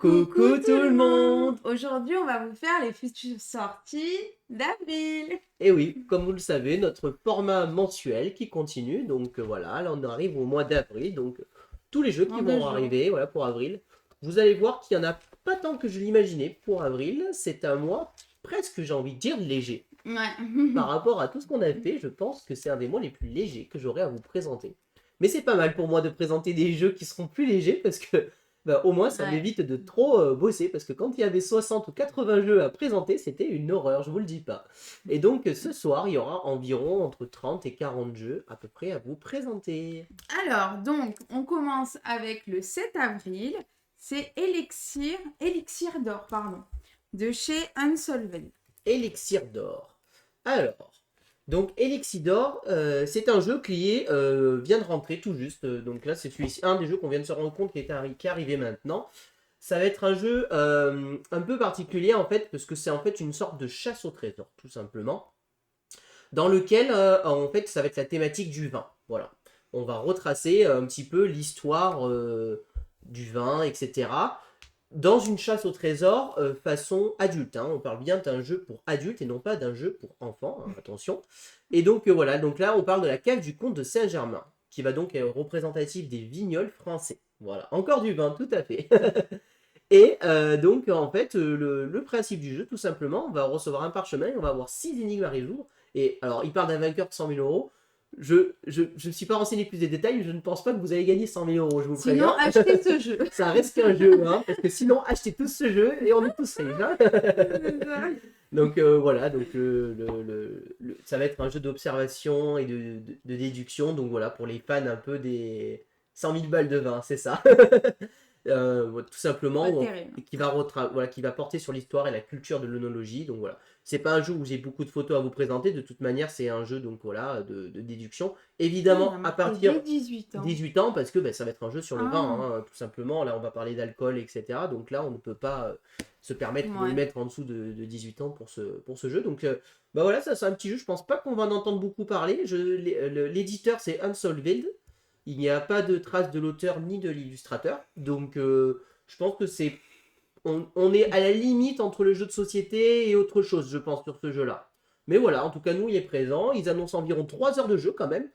Coucou tout le monde! Aujourd'hui, on va vous faire les futures sorties d'avril. Et oui, comme vous le savez, notre format mensuel qui continue. Donc voilà, là on arrive au mois d'avril. Donc tous les jeux qui Dans 2 vont jours. arriver voilà, pour avril. Vous allez voir qu'il n'y en a pas tant que je l'imaginais pour avril. C'est un mois presque, j'ai envie de dire, léger. Ouais. Par rapport à tout ce qu'on a fait, je pense que c'est un des mois les plus légers que j'aurai à vous présenter. Mais c'est pas mal pour moi de présenter des jeux qui seront plus légers parce que bah, au moins ça Ouais. m'évite de trop bosser parce que quand il y avait 60 ou 80 jeux à présenter, c'était une horreur, je vous le dis pas. Et donc ce soir, il y aura environ entre 30 et 40 jeux à peu près à vous présenter. Alors, donc, on commence avec le 7 avril. C'est Elixir d'or, pardon, de chez Unsolved. Élixir d'or. Alors, donc Elixidor, c'est un jeu vient de rentrer tout juste. Donc là, c'est celui-ci, un des jeux qu'on vient de se rendre compte qui est arrivé maintenant. Ça va être un jeu un peu particulier en fait, parce que c'est en fait une sorte de chasse au trésor, tout simplement, dans lequel en fait ça va être la thématique du vin. Voilà. On va retracer un petit peu l'histoire du vin, etc. Dans une chasse au trésor façon adulte. Hein. On parle bien d'un jeu pour adultes et non pas d'un jeu pour enfants, hein, attention. Et donc voilà, donc là on parle de la cave du comte de Saint-Germain, qui va donc être représentative des vignoles français. Voilà, encore du vin, tout à fait. Et donc en fait, le principe du jeu, tout simplement, on va recevoir un parchemin et on va avoir 6 énigmes à résoudre. Et alors, il part d'un vainqueur de 100 000 euros. Je ne suis pas renseigné plus des détails, mais je ne pense pas que vous allez gagner 100 000 euros, je vous Sinon, préviens. achetez ce jeu. Ça reste qu'un jeu, hein, parce que sinon, achetez tous ce jeu et on est tous riches. Hein. Donc voilà, donc ça va être un jeu d'observation et de déduction. Donc voilà, pour les fans un peu des 100 000 balles de vin, c'est ça. Tout simplement, Pas terrible. voilà, qui va porter sur l'histoire et la culture de l'œnologie. Donc voilà, c'est pas un jeu où j'ai beaucoup de photos à vous présenter. De toute manière, c'est un jeu donc voilà de déduction. Il Évidemment, a à marqué partir dès 18 ans. 18 ans, parce que ben, ça va être un jeu sur le vin, Ah, hein, tout simplement. Là, on va parler d'alcool, etc. Donc là, on ne peut pas se permettre de le ouais. mettre en dessous de 18 ans pour ce jeu. Donc bah voilà, ça c'est un petit jeu. Je pense pas qu'on va en entendre beaucoup parler. L'éditeur, c'est Unsolved. Il n'y a pas de trace de l'auteur ni de l'illustrateur. Donc je pense que on est à la limite entre le jeu de société et autre chose, je pense, sur ce jeu-là. Mais voilà, en tout cas, nous, il est présent. Ils annoncent environ 3 heures de jeu quand même.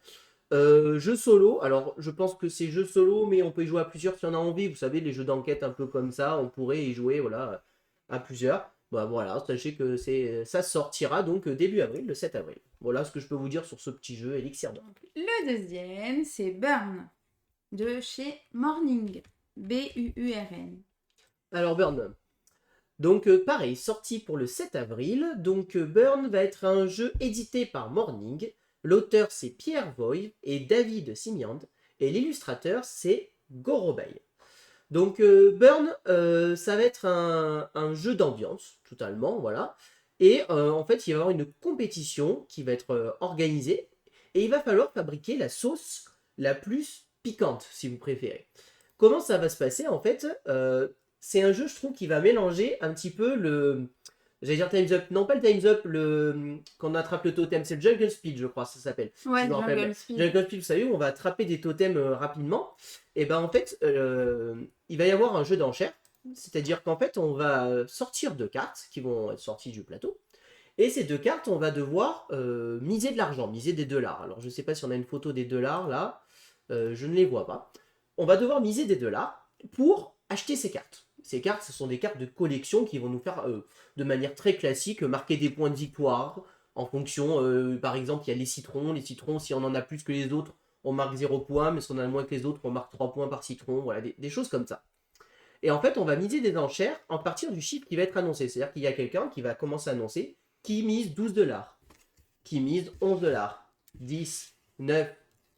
Jeu solo, alors je pense que c'est jeu solo, mais on peut y jouer à plusieurs si on a envie. Vous savez, les jeux d'enquête un peu comme ça, on pourrait y jouer voilà, à plusieurs. Bah voilà, sachez que ça sortira donc début avril, le 7 avril. Voilà ce que je peux vous dire sur ce petit jeu Elixir d'or. Le deuxième, c'est Burn de chez Morning. Burn. Alors Burn. Donc pareil, sorti pour le 7 avril. Donc Burn va être un jeu édité par Morning. L'auteur c'est Pierre Voy et David Simiand. Et l'illustrateur c'est Gorobei. Donc Burn, ça va être un jeu d'ambiance, totalement, voilà. Et en fait, il va y avoir une compétition qui va être organisée. Et il va falloir fabriquer la sauce la plus piquante, si vous préférez. Comment ça va se passer en fait c'est un jeu, je trouve, qui va mélanger un petit peu le. J'allais dire Time's Up. Non, pas le Time's Up, quand on attrape le totem. C'est le Jungle Speed, je crois, ça s'appelle. Si Ouais, je me rappelle bien. Jungle Speed. Jungle Speed, vous savez, où on va attraper des totems rapidement. Et ben en fait, il va y avoir un jeu d'enchères. C'est-à-dire qu'en fait, on va sortir 2 cartes qui vont être sorties du plateau. Et ces 2 cartes, on va devoir miser de l'argent, miser des dollars. Alors, je ne sais pas si on a une photo des dollars là. Je ne les vois pas. On va devoir miser des dollars pour acheter ces cartes. Ces cartes, ce sont des cartes de collection qui vont nous faire, de manière très classique, marquer des points de victoire en fonction, par exemple, il y a les citrons. Les citrons, si on en a plus que les autres, on marque 0 points, mais si on en a moins que les autres, on marque 3 points par citron. Voilà, des choses comme ça. Et en fait, on va miser des enchères en partir du chiffre qui va être annoncé. C'est-à-dire qu'il y a quelqu'un qui va commencer à annoncer qui mise 12 dollars, qui mise 11 dollars, 10, 9,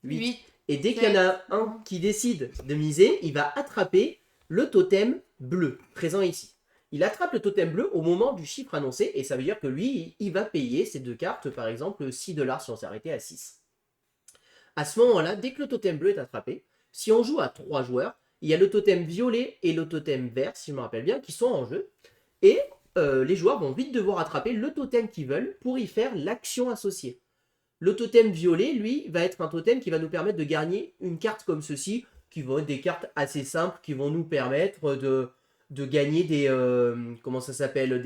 8. 8. Et dès qu'il y en a un qui décide de miser, il va attraper le totem bleu, présent ici. Il attrape le totem bleu au moment du chiffre annoncé, et ça veut dire que lui, il va payer ces 2 cartes, par exemple 6 dollars si on s'est arrêté à 6. À ce moment-là, dès que le totem bleu est attrapé, si on joue à 3 joueurs, il y a le totem violet et le totem vert, si je me rappelle bien, qui sont en jeu. Et les joueurs vont vite devoir attraper le totem qu'ils veulent pour y faire l'action associée. Le totem violet, lui, va être un totem qui va nous permettre de gagner une carte comme ceci, qui vont être des cartes assez simples, qui vont nous permettre de gagner comment ça s'appelle,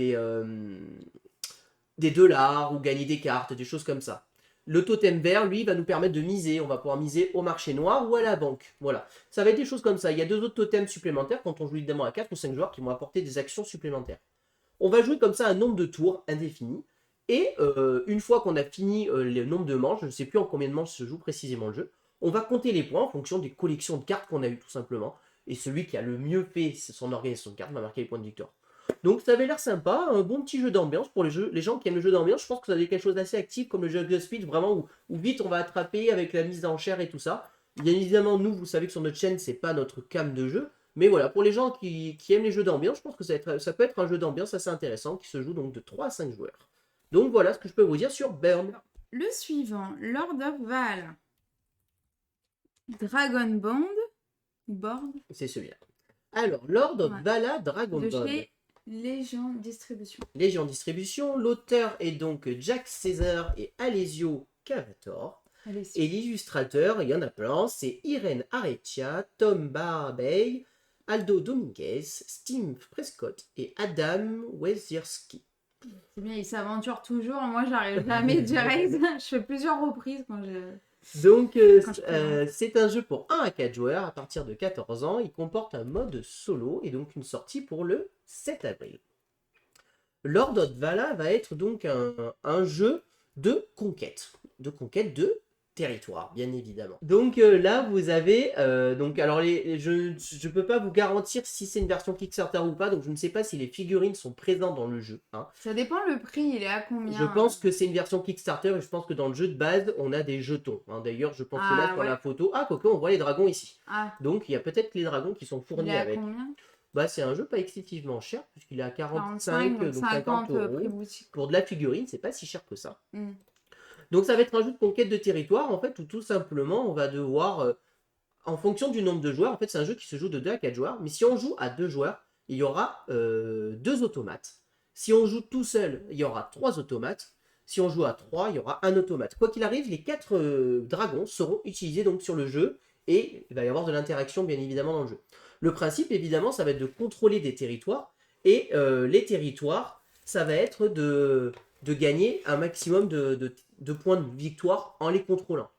des dollars ou gagner des cartes, des choses comme ça. Le totem vert, lui, va nous permettre de miser. On va pouvoir miser au marché noir ou à la banque. Voilà. Ça va être des choses comme ça. Il y a 2 autres totems supplémentaires quand on joue évidemment à 4 ou 5 joueurs qui vont apporter des actions supplémentaires. On va jouer comme ça un nombre de tours indéfini. Et une fois qu'on a fini le nombre de manches, je ne sais plus en combien de manches se joue précisément le jeu, on va compter les points en fonction des collections de cartes qu'on a eues tout simplement. Et celui qui a le mieux fait son organisation de cartes va marquer les points de victoire. Donc ça avait l'air sympa, un bon petit jeu d'ambiance pour les gens qui aiment le jeu d'ambiance. Je pense que ça va être quelque chose d'assez actif comme le jeu de speed, vraiment où vite on va attraper avec la mise en chair et tout ça. Bien évidemment, nous, vous savez que sur notre chaîne, c'est pas notre cam de jeu. Mais voilà, pour les gens qui aiment les jeux d'ambiance, je pense que ça peut être un jeu d'ambiance assez intéressant qui se joue donc de 3 à 5 joueurs. Donc voilà ce que je peux vous dire sur Burn. Le suivant, Lord of Val. Dragon Bond. Board. C'est celui-là. Alors, Lord of Ouais. Vala Dragon De Ball. chez Légion Distribution. Légion Distribution. L'auteur est donc Jack César et Alessio Cavator. Allez, Et l'illustrateur, il y en a plein, c'est Irene Areccia, Tom Barbey, Aldo Dominguez, Steve Prescott et Adam Wezierski. c'est bien, il s'aventure toujours. Moi, j'arrive jamais direct. Je fais plusieurs reprises quand je. Donc, Quand je présente. c'est un jeu pour 1 à 4 joueurs à partir de 14 ans. Il comporte un mode solo et donc une sortie pour le 7 avril. Lord of Vala va être donc un jeu de conquête de territoire, bien évidemment. Donc là, vous avez, alors je peux pas vous garantir si c'est une version Kickstarter ou pas, donc je ne sais pas si les figurines sont présentes dans le jeu. Hein. Ça dépend le prix, il est à combien? Je pense que c'est une version Kickstarter et je pense que dans le jeu de base, on a des jetons. Hein. D'ailleurs, je pense que là, sur ouais. la photo, quoique, on voit les dragons ici. Ah, Donc, il y a peut-être les dragons qui sont il fournis est à avec. combien? Bah, c'est un jeu pas excessivement cher, puisqu'il est à 45, 45, donc donc 50 prix euros. boutique. Pour de la figurine, c'est pas si cher que ça. Mm. Donc, ça va être un jeu de conquête de territoire, en fait, où tout simplement, on va devoir, en fonction du nombre de joueurs, en fait, c'est un jeu qui se joue de 2 à 4 joueurs, mais si on joue à 2 joueurs, il y aura 2 automates. Si on joue tout seul, il y aura 3 automates. Si on joue à 3, il y aura un automate. Quoi qu'il arrive, les 4 dragons seront utilisés donc sur le jeu et il va y avoir de l'interaction bien évidemment dans le jeu. Le principe évidemment, ça va être de contrôler des territoires et les territoires, ça va être de gagner un maximum de points de victoire en les contrôlant.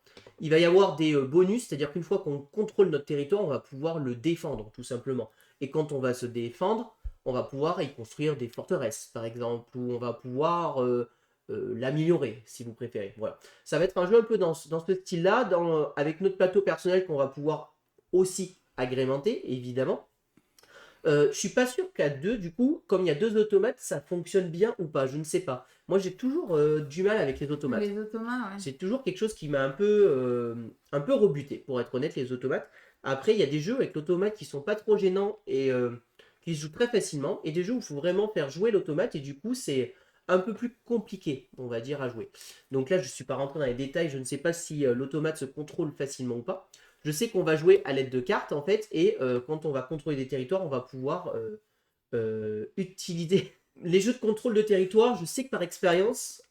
Il va y avoir des bonus, c'est-à-dire qu'une fois qu'on contrôle notre territoire, on va pouvoir le défendre tout simplement. Et quand on va se défendre, on va pouvoir y construire des forteresses par exemple, ou on va pouvoir l'améliorer si vous préférez. Voilà. Ça va être un jeu un peu dans ce style-là, avec notre plateau personnel qu'on va pouvoir aussi agrémenter, évidemment. Je suis pas sûr qu'à 2, du coup, comme il y a 2 automates, ça fonctionne bien ou pas, je ne sais pas. Moi, j'ai toujours du mal avec les automates. Les automates, ouais. C'est toujours quelque chose qui m'a un peu rebuté, pour être honnête, les automates. Après, il y a des jeux avec l'automate qui sont pas trop gênants et qui se jouent très facilement, et des jeux où il faut vraiment faire jouer l'automate, et du coup, c'est un peu plus compliqué, on va dire, à jouer. Donc là, je ne suis pas rentré dans les détails, je ne sais pas si l'automate se contrôle facilement ou pas. Je sais qu'on va jouer à l'aide de cartes, en fait, et quand on va contrôler des territoires, on va pouvoir utiliser les jeux de contrôle de territoire. Je sais que par expérience,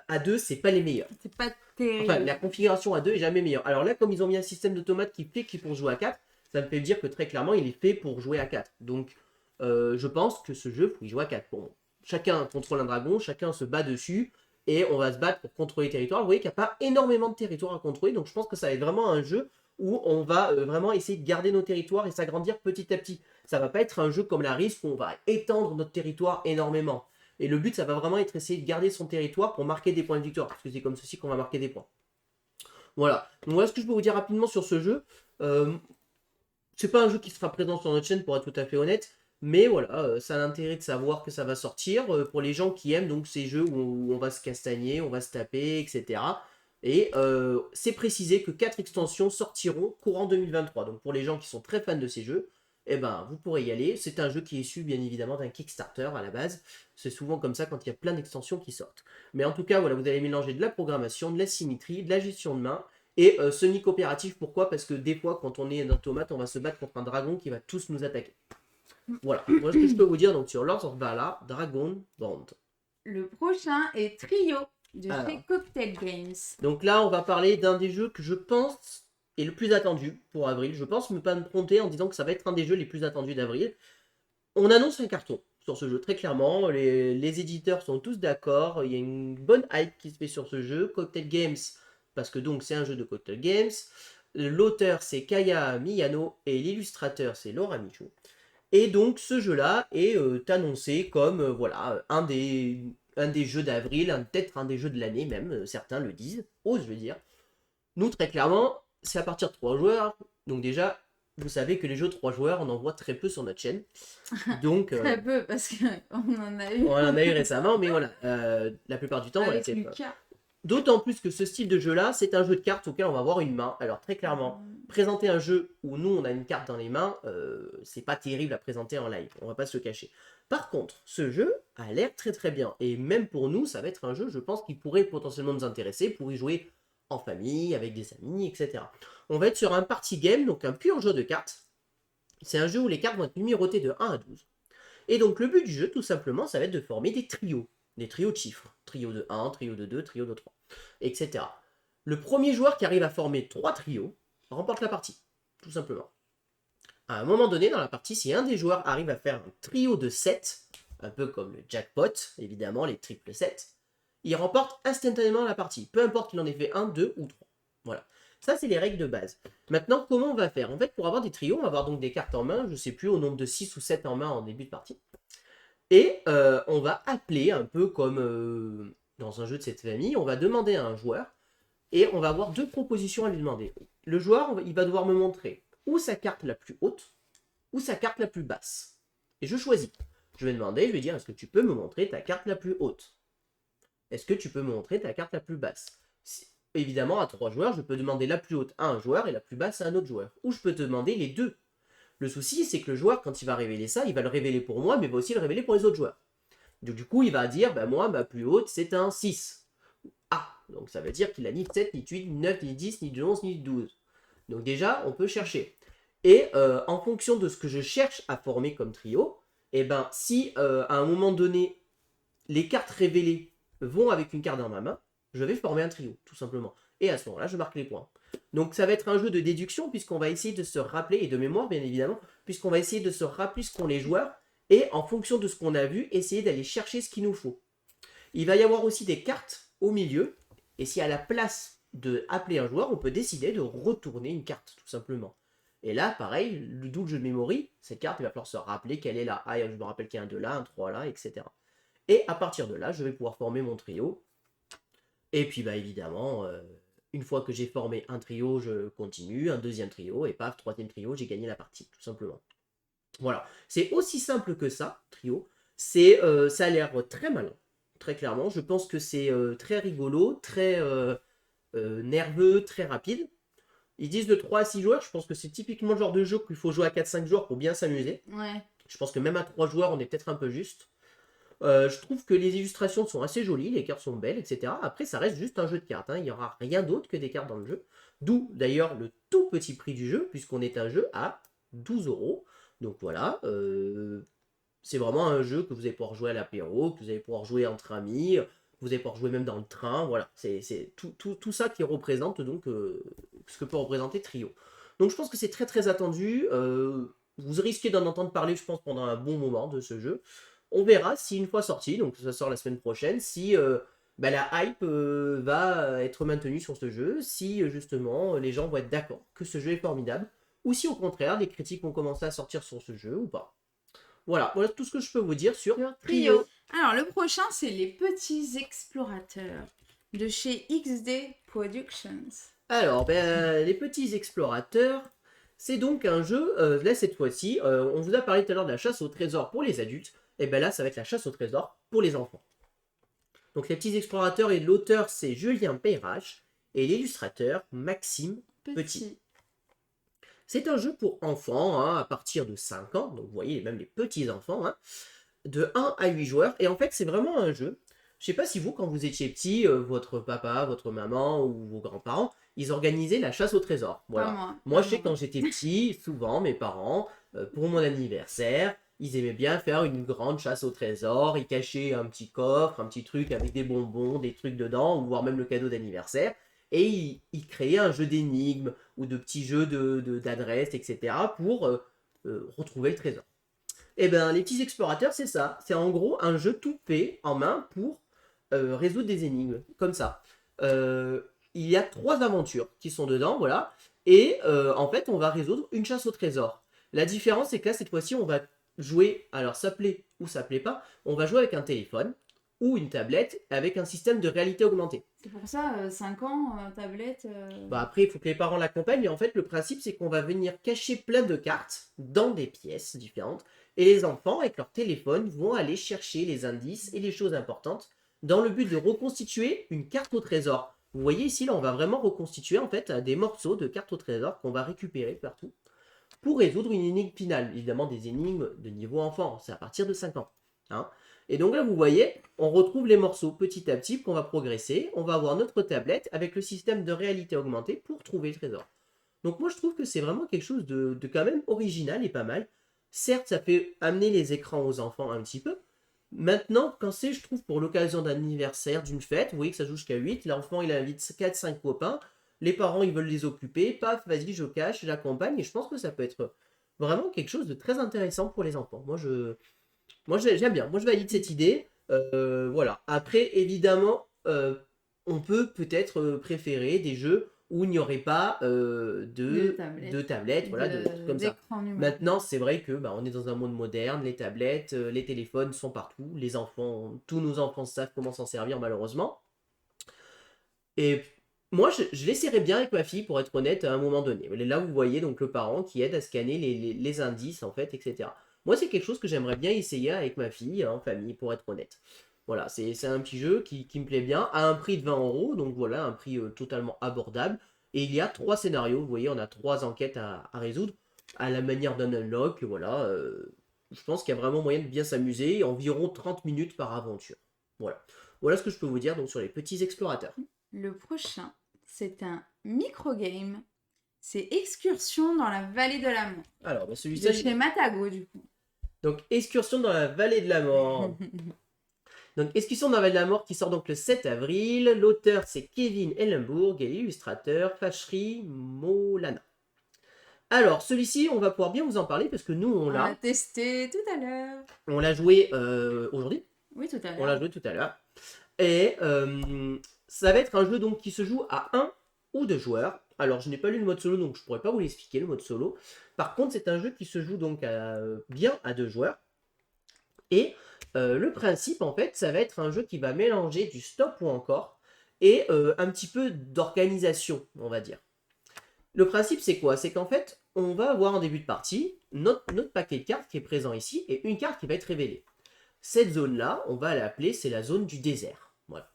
à 2, c'est pas les meilleurs. C'est pas terrible. Enfin, la configuration à 2 est jamais meilleure. Alors là, comme ils ont mis un système d'automate qui fait qu'il faut jouer à 4, ça me fait dire que très clairement, il est fait pour jouer à 4. Donc, je pense que ce jeu, faut y jouer à 4. Bon, chacun contrôle un dragon, chacun se bat dessus, et on va se battre pour contrôler les territoires. Vous voyez qu'il n'y a pas énormément de territoires à contrôler, donc je pense que ça va être vraiment un jeu où on va vraiment essayer de garder nos territoires et s'agrandir petit à petit. Ça va pas être un jeu comme la Risk où on va étendre notre territoire énormément. Et le but, ça va vraiment être essayer de garder son territoire pour marquer des points de victoire, parce que c'est comme ceci qu'on va marquer des points. Voilà. Donc voilà ce que je peux vous dire rapidement sur ce jeu. C'est pas un jeu qui sera présent sur notre chaîne, pour être tout à fait honnête. Mais voilà, ça a l'intérêt de savoir que ça va sortir pour les gens qui aiment donc ces jeux où on va se castagner, on va se taper, etc. Et c'est précisé que 4 extensions sortiront courant 2023. Donc pour les gens qui sont très fans de ces jeux, eh ben, vous pourrez y aller. C'est un jeu qui est issu bien évidemment d'un Kickstarter à la base. C'est souvent comme ça quand il y a plein d'extensions qui sortent. Mais en tout cas, voilà, vous allez mélanger de la programmation, de la symétrie, de la gestion de main et semi-coopératif. Pourquoi? Parce que des fois, quand on est un automate, on va se battre contre un dragon qui va tous nous attaquer. Voilà, moi ce que je peux vous dire donc sur Lords of Vala, Dragon Bond. Le prochain est Trio de Alors. chez Cocktail Games. Donc là, on va parler d'un des jeux que je pense est le plus attendu pour avril. Je pense ne pas me tromper en disant que ça va être un des jeux les plus attendus d'avril. On annonce un carton sur ce jeu, très clairement. Les éditeurs sont tous d'accord. Il y a une bonne hype qui se fait sur ce jeu. Cocktail Games, parce que donc c'est un jeu de Cocktail Games. L'auteur c'est Kaya Miyano et l'illustrateur c'est Laura Michou. Et donc ce jeu-là est annoncé comme voilà, un des jeux d'avril, peut-être un des jeux de l'année même, certains le disent, osent le dire. Nous, très clairement, c'est à partir de 3 joueurs. Donc déjà, vous savez que les jeux de 3 joueurs, on en voit très peu sur notre chaîne. Donc, Très peu, parce qu'on en a eu. on en a eu récemment, mais voilà, la plupart du temps, voilà, Avec c'est pas. Lucas. D'autant plus que ce style de jeu-là, c'est un jeu de cartes auquel on va avoir une main. Alors très clairement, présenter un jeu où nous on a une carte dans les mains, c'est pas terrible à présenter en live, on va pas se le cacher. Par contre, ce jeu a l'air très très bien. Et même pour nous, ça va être un jeu, je pense, qui pourrait potentiellement nous intéresser pour y jouer en famille, avec des amis, etc. On va être sur un party game, donc un pur jeu de cartes. C'est un jeu où les cartes vont être numérotées de 1 à 12. Et donc le but du jeu, tout simplement, ça va être de former des trios de chiffres. Trio de 1, trio de 2, trio de 3, etc. Le premier joueur qui arrive à former 3 trios remporte la partie, tout simplement. À un moment donné dans la partie, si un des joueurs arrive à faire un trio de 7, un peu comme le jackpot, évidemment, les triples 7, il remporte instantanément la partie, peu importe qu'il en ait fait 1, 2 ou 3. Voilà. Ça, c'est les règles de base. Maintenant, comment on va faire? En fait, pour avoir des trios, on va avoir donc des cartes en main, je ne sais plus, au nombre de 6 ou 7 en main en début de partie. Et on va appeler, un peu comme dans un jeu de cette famille, on va demander à un joueur, et on va avoir 2 propositions à lui demander. Le joueur, il va devoir me montrer ou sa carte la plus haute, ou sa carte la plus basse. Et je choisis. Je vais demander, je vais dire, est-ce que tu peux me montrer ta carte la plus haute? Est-ce que tu peux me montrer ta carte la plus basse? Évidemment, à 3 joueurs, je peux demander la plus haute à un joueur et la plus basse à un autre joueur. Ou je peux te demander les deux. Le souci, c'est que le joueur, quand il va révéler ça, il va le révéler pour moi, mais va aussi le révéler pour les autres joueurs. Du coup, il va dire, bah, moi, ma plus haute, c'est un 6. Ah, donc ça veut dire qu'il a ni 7, ni 8, ni 9, ni 10, ni 11, ni 12. Donc déjà, on peut chercher. Et en fonction de ce que je cherche à former comme trio, et ben, si à un moment donné, les cartes révélées vont avec une carte dans ma main, je vais former un trio, tout simplement. Et à ce moment-là, je marque les points. Donc ça va être un jeu de déduction, puisqu'on va essayer de se rappeler, et de mémoire bien évidemment, puisqu'on va essayer de se rappeler ce qu'ont les joueurs, et en fonction de ce qu'on a vu, essayer d'aller chercher ce qu'il nous faut. Il va y avoir aussi des cartes au milieu, et si à la place de appeler un joueur, on peut décider de retourner une carte, tout simplement. Et là, pareil, d'où le jeu de memory, cette carte, il va falloir se rappeler qu'elle est là. Ah, je me rappelle qu'il y a un 2 là, un 3 là, etc. Et à partir de là, je vais pouvoir former mon trio. Et puis, bah évidemment, une fois que j'ai formé un trio, je continue, un deuxième trio, et paf, troisième trio, j'ai gagné la partie, tout simplement. Voilà, c'est aussi simple que ça, trio. Ça a l'air très malin, très clairement. Je pense que c'est très rigolo, très nerveux, très rapide. Ils disent de 3 à 6 joueurs, je pense que c'est typiquement le genre de jeu qu'il faut jouer à 4-5 joueurs pour bien s'amuser. Ouais. Je pense que même à 3 joueurs, on est peut-être un peu juste. Je trouve que les illustrations sont assez jolies, les cartes sont belles, etc. Après, ça reste juste un jeu de cartes, hein. Il n'y aura rien d'autre que des cartes dans le jeu. D'où d'ailleurs le tout petit prix du jeu, puisqu'on est un jeu à 12 euros. Donc voilà, c'est vraiment un jeu que vous allez pouvoir jouer à l'apéro, que vous allez pouvoir jouer entre amis, vous allez pouvoir jouer même dans le train. Voilà, c'est tout ça qui représente donc ce que peut représenter Trio. Donc je pense que c'est très très attendu. Vous risquez d'en entendre parler, je pense, pendant un bon moment de ce jeu. On verra si une fois sorti, donc ça sort la semaine prochaine, si bah, la hype va être maintenue sur ce jeu, si justement les gens vont être d'accord que ce jeu est formidable, ou si au contraire les critiques vont commencer à sortir sur ce jeu ou pas. Voilà, voilà tout ce que je peux vous dire sur Trio. Alors, le prochain, c'est Les Petits Explorateurs de chez XD Productions. Alors, ben, les petits explorateurs, c'est donc un jeu, là cette fois-ci, on vous a parlé tout à l'heure de la chasse au trésor pour les adultes, et ben là ça va être la chasse au trésor pour les enfants. Donc les petits explorateurs, et l'auteur c'est Julien Peyrache, et l'illustrateur Maxime Petit. C'est un jeu pour enfants, hein, à partir de 5 ans, donc vous voyez même les petits enfants, hein, de 1 à 8 joueurs, et en fait c'est vraiment un jeu. Je sais pas si vous, quand vous étiez petit, votre papa, votre maman ou vos grands-parents, ils organisaient la chasse au trésor. Voilà. Moi, je sais quand j'étais petit, souvent mes parents, pour mon anniversaire, ils aimaient bien faire une grande chasse au trésor. Ils cachaient un petit coffre, un petit truc avec des bonbons, des trucs dedans, ou voire même le cadeau d'anniversaire. Et ils créaient un jeu d'énigmes ou de petits jeux d'adresses, etc. pour retrouver le trésor. Eh ben, les petits explorateurs, c'est ça. C'est en gros un jeu tout fait en main pour résoudre des énigmes, comme ça. Il y a 3 aventures qui sont dedans, voilà. Et en fait, on va résoudre une chasse au trésor. La différence, c'est que là, cette fois-ci, on va jouer, alors ça plaît ou ça plaît pas, on va jouer avec un téléphone ou une tablette avec un système de réalité augmentée. C'est pour ça, 5 ans, tablette. Bah après, il faut que les parents l'accompagnent, mais en fait, le principe, c'est qu'on va venir cacher plein de cartes dans des pièces différentes, et les enfants, avec leur téléphone, vont aller chercher les indices et les choses importantes dans le but de reconstituer une carte au trésor. Vous voyez ici, là, on va vraiment reconstituer en fait des morceaux de cartes au trésor qu'on va récupérer partout pour résoudre une énigme finale. Évidemment, des énigmes de niveau enfant, c'est à partir de 5 ans. Hein. Et donc là, vous voyez, on retrouve les morceaux petit à petit qu'on va progresser. On va avoir notre tablette avec le système de réalité augmentée pour trouver le trésor. Donc moi, je trouve que c'est vraiment quelque chose de quand même original et pas mal. Certes, ça fait amener les écrans aux enfants un petit peu. Maintenant, quand c'est, je trouve, pour l'occasion d'un anniversaire, d'une fête, vous voyez que ça joue jusqu'à 8, l'enfant, il invite 4-5 copains, les parents, ils veulent les occuper, paf, vas-y, je cache, j'accompagne, et je pense que ça peut être vraiment quelque chose de très intéressant pour les enfants. J'aime bien. Moi, je valide cette idée. Voilà. Après, évidemment, on peut peut-être préférer des jeux où il n'y aurait pas de tablettes, voilà, de trucs comme ça. Maintenant, c'est vrai que on est dans un monde moderne, les tablettes, les téléphones sont partout, les enfants, tous nos enfants savent comment s'en servir malheureusement. Et moi, je l'essaierai bien avec ma fille, pour être honnête, à un moment donné. Là, vous voyez donc le parent qui aide à scanner les indices, en fait, etc. Moi, c'est quelque chose que j'aimerais bien essayer avec ma fille, en famille, pour être honnête. Voilà, c'est un petit jeu qui me plaît bien, à un prix de 20 €, donc voilà, un prix totalement abordable. Et il y a 3 scénarios, vous voyez, on a 3 enquêtes à résoudre, à la manière d'un unlock, voilà. Je pense qu'il y a vraiment moyen de bien s'amuser, environ 30 minutes par aventure. Voilà. Voilà ce que je peux vous dire donc sur les petits explorateurs. Le prochain, c'est un micro-game. C'est Excursion dans la vallée de la mort. Alors, De celui-ci, chez Matago, du coup. donc Excursion dans la vallée de la mort. Donc Excursion dans la vallée de la mort qui sort donc le 7 avril. L'auteur c'est Kevin Ellenbourg et l'illustrateur Fashri Molana. Alors celui-ci, on va pouvoir bien vous en parler parce que nous On l'a testé tout à l'heure. on l'a joué aujourd'hui. Oui, tout à l'heure. On l'a joué tout à l'heure. Et ça va être un jeu donc qui se joue à 1 ou 2 joueurs. Alors je n'ai pas lu le mode solo donc je pourrais pas vous l'expliquer le mode solo. Par contre c'est un jeu qui se joue donc bien à 2 joueurs. Et le principe en fait ça va être un jeu qui va mélanger du stop ou encore et un petit peu d'organisation on va dire. Le principe c'est quoi? C'est qu'en fait on va avoir en début de partie notre paquet de cartes qui est présent ici et une carte qui va être révélée. Cette zone-là, on va l'appeler, c'est la zone du désert. Voilà.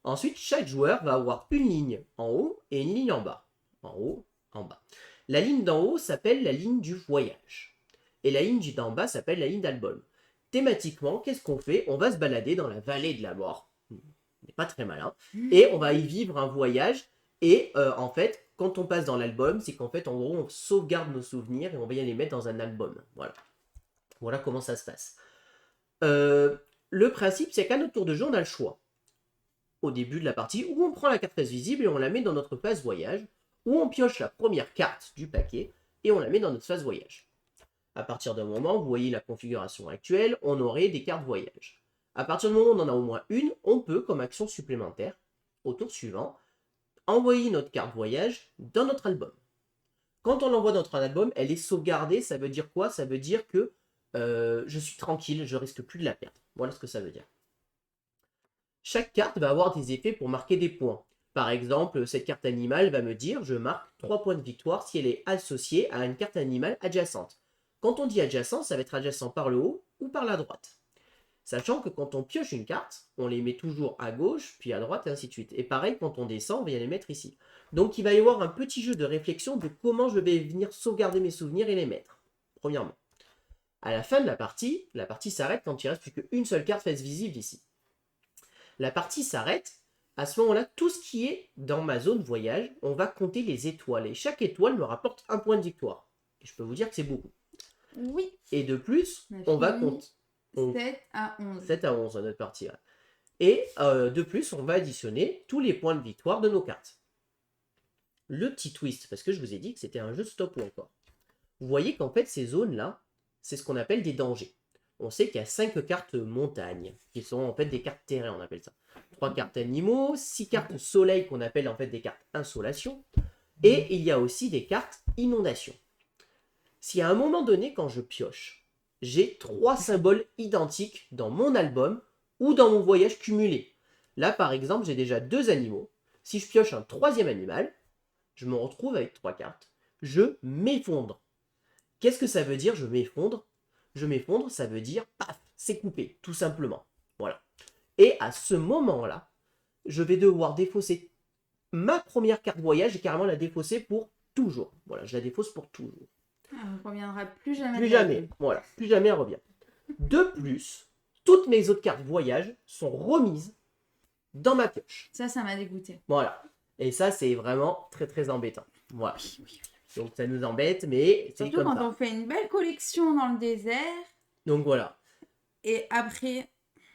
Ensuite, chaque joueur va avoir une ligne en haut et une ligne en bas. En haut, en bas. La ligne d'en haut s'appelle la ligne du voyage. Et la ligne d'en bas s'appelle la ligne d'album. Thématiquement, qu'est-ce qu'on fait? On va se balader dans la vallée de la mort. On n'est pas très malin. Et on va y vivre un voyage. Et en fait, quand on passe dans l'album, c'est qu'en fait, en gros, on sauvegarde nos souvenirs et on va y les mettre dans un album. Voilà. Voilà comment ça se passe. Le principe, c'est qu'à notre tour de jeu, on a le choix. Au début de la partie, où on prend la carte face visible et on la met dans notre phase voyage, ou on pioche la première carte du paquet et on la met dans notre phase voyage. À partir d'un moment, vous voyez la configuration actuelle, on aurait des cartes voyage. À partir du moment où on en a au moins une, on peut, comme action supplémentaire, au tour suivant, envoyer notre carte voyage dans notre album. Quand on l'envoie dans notre album, elle est sauvegardée, ça veut dire quoi? Ça veut dire que je suis tranquille, je risque plus de la perdre. Voilà ce que ça veut dire. Chaque carte va avoir des effets pour marquer des points. Par exemple, cette carte animale va me dire je marque 3 points de victoire si elle est associée à une carte animale adjacente. Quand on dit adjacent, ça va être adjacent par le haut ou par la droite. Sachant que quand on pioche une carte, on les met toujours à gauche, puis à droite, et ainsi de suite. Et pareil, quand on descend, on va les mettre ici. Donc il va y avoir un petit jeu de réflexion de comment je vais venir sauvegarder mes souvenirs et les mettre. Premièrement. À la fin de la partie s'arrête quand il ne reste plus qu'une seule carte face visible ici. La partie s'arrête, à ce moment-là, tout ce qui est dans ma zone voyage, on va compter les étoiles. Et chaque étoile me rapporte un point de victoire. Et je peux vous dire que c'est beaucoup. Oui. Et de plus, on va compter 7 à 11. 7 à 11 dans notre partie. Ouais. Et de plus, on va additionner tous les points de victoire de nos cartes. Le petit twist, parce que je vous ai dit que c'était un jeu stop ou encore. Vous voyez qu'en fait, ces zones-là, c'est ce qu'on appelle des dangers. On sait qu'il y a 5 cartes montagne, qui sont en fait des cartes terrain, on appelle ça. 3 cartes animaux, 6 cartes soleil qu'on appelle en fait des cartes insolation, et il y a aussi des cartes inondation. Si à un moment donné, quand je pioche, j'ai 3 symboles identiques dans mon album ou dans mon voyage cumulé. Là, par exemple, j'ai déjà 2 animaux. Si je pioche un 3e animal, je me retrouve avec 3 cartes. Je m'effondre. Qu'est-ce que ça veut dire, je m'effondre? Je m'effondre, ça veut dire, paf, c'est coupé, tout simplement. Voilà. Et à ce moment-là, je vais devoir défausser ma première carte voyage et carrément la défausser pour toujours. Voilà, je la défausse pour toujours. Elle ne reviendra plus jamais. Plus jamais, voilà, plus jamais elle revient. De plus, toutes mes autres cartes voyage sont remises dans ma pioche. Ça m'a dégoûté. Voilà. Et ça, c'est vraiment très très embêtant. Voilà. Donc ça nous embête, mais c'est surtout comme quand ça. on fait une belle collection dans le désert. Donc voilà. Et après...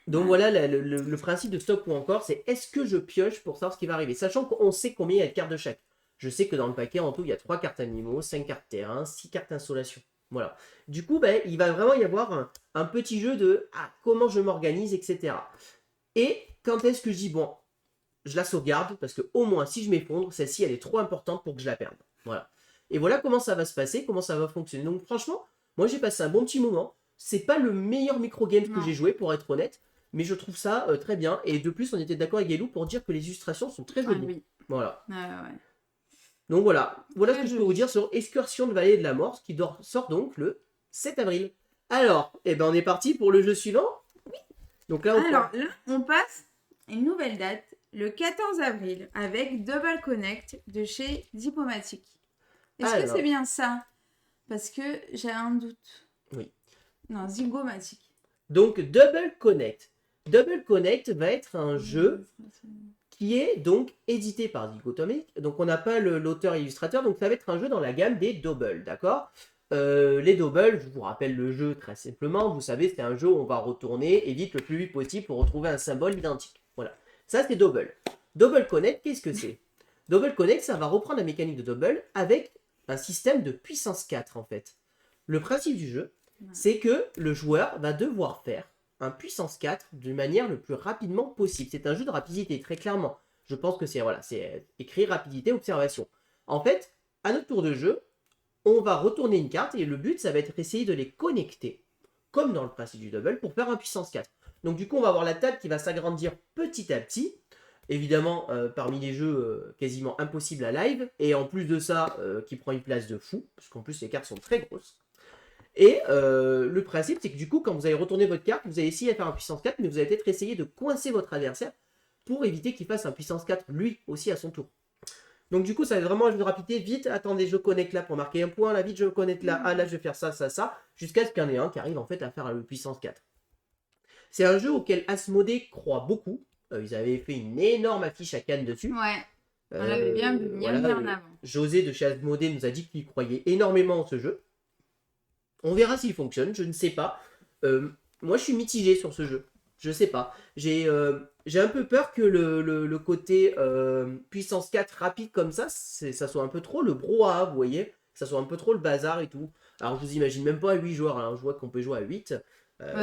Donc voilà le principe de stock ou encore, c'est est-ce que je pioche pour savoir ce qui va arriver, sachant qu'on sait combien il y a de cartes de chaque. Je sais que dans le paquet, en tout, il y a 3 cartes animaux, 5 cartes terrain, 6 cartes insolation. Voilà. Du coup, ben, il va vraiment y avoir un petit jeu de comment je m'organise, etc. Et quand est-ce que je dis, bon, je la sauvegarde, parce que au moins, si je m'effondre, celle-ci, elle est trop importante pour que je la perde. Voilà. Et voilà comment ça va se passer, comment ça va fonctionner. Donc franchement, moi j'ai passé un bon petit moment. C'est pas le meilleur micro-game que j'ai joué, pour être honnête, mais je trouve ça très bien. Et de plus, on était d'accord avec Elou pour dire que les illustrations sont très jolies. Oui. Voilà. Ouais. Donc voilà ce que je peux joli. vous dire sur Excursion de Vallée de la Mort, qui sort donc le 7 avril. Alors, on est parti pour le jeu suivant. Oui. Donc là, on passe une nouvelle date, le 14 avril, avec Double Connect de chez Diplomatique. Est-ce que c'est bien ça? Parce que j'ai un doute. Oui. Non, Zygomatique. Donc Double Connect. Double Connect va être un jeu qui est donc édité par Dichotomic. Donc on n'a pas l'auteur illustrateur, donc ça va être un jeu dans la gamme des Double, d'accord? Les Double, je vous rappelle le jeu très simplement, vous savez, c'est un jeu où on va retourner et vite le plus vite possible pour retrouver un symbole identique. Voilà, ça c'est Double. Double Connect, qu'est-ce que c'est? Double Connect, ça va reprendre la mécanique de Double avec un système de puissance 4 en fait. Le principe du jeu, c'est que le joueur va devoir faire un puissance 4 de manière le plus rapidement possible. C'est un jeu de rapidité, très clairement. Je pense que c'est écrit rapidité, observation. En fait, à notre tour de jeu, on va retourner une carte et le but, ça va être essayer de les connecter, comme dans le principe du double, pour faire un puissance 4. Donc du coup, on va avoir la table qui va s'agrandir petit à petit. Évidemment, parmi les jeux quasiment impossibles à live. Et en plus de ça, qui prend une place de fou, parce qu'en plus les cartes sont très grosses. Et le principe, c'est que du coup, quand vous allez retourner votre carte, vous allez essayer de faire un puissance 4, mais vous allez peut-être essayer de coincer votre adversaire pour éviter qu'il fasse un puissance 4 lui aussi à son tour. Donc du coup, ça va être vraiment un jeu de rapidité. Vite, attendez, je connecte là pour marquer un point. Là, vite, je connecte là. Ah, là, je vais faire ça, ça, ça. Jusqu'à ce qu'il y en ait un qui arrive en fait à faire le puissance 4. C'est un jeu auquel Asmodée croit beaucoup. Ils avaient fait une énorme affiche à Cannes dessus. Ouais. On l'avait bien vu, bien mis en avant. José de chez Asmodée nous a dit qu'il croyait énormément en ce jeu. On verra s'il fonctionne, je ne sais pas. Moi, je suis mitigé sur ce jeu. Je sais pas. J'ai un peu peur que le côté puissance 4 rapide comme ça soit un peu trop le brouhaha, vous voyez? Que ça soit un peu trop le bazar et tout. Alors, je vous imagine même pas à 8 joueurs. Alors, je vois qu'on peut jouer à 8.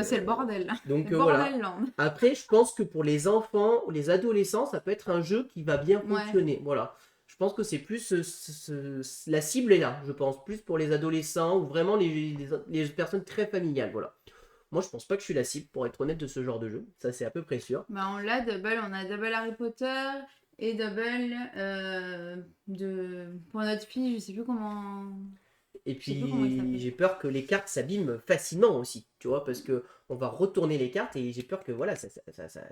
C'est le bordel, là. Donc, voilà. Après, je pense que pour les enfants ou les adolescents, ça peut être un jeu qui va bien fonctionner. Ouais. Voilà. Je pense que c'est plus la cible est là, je pense, plus pour les adolescents ou vraiment les personnes très familiales, voilà. Moi, je pense pas que je suis la cible, pour être honnête, de ce genre de jeu. Ça, c'est à peu près sûr. Bah, on a Double Harry Potter et Double pour notre fille, je sais plus comment... Et puis, j'ai peur que les cartes s'abîment facilement aussi, tu vois, parce que on va retourner les cartes et j'ai peur que voilà, ça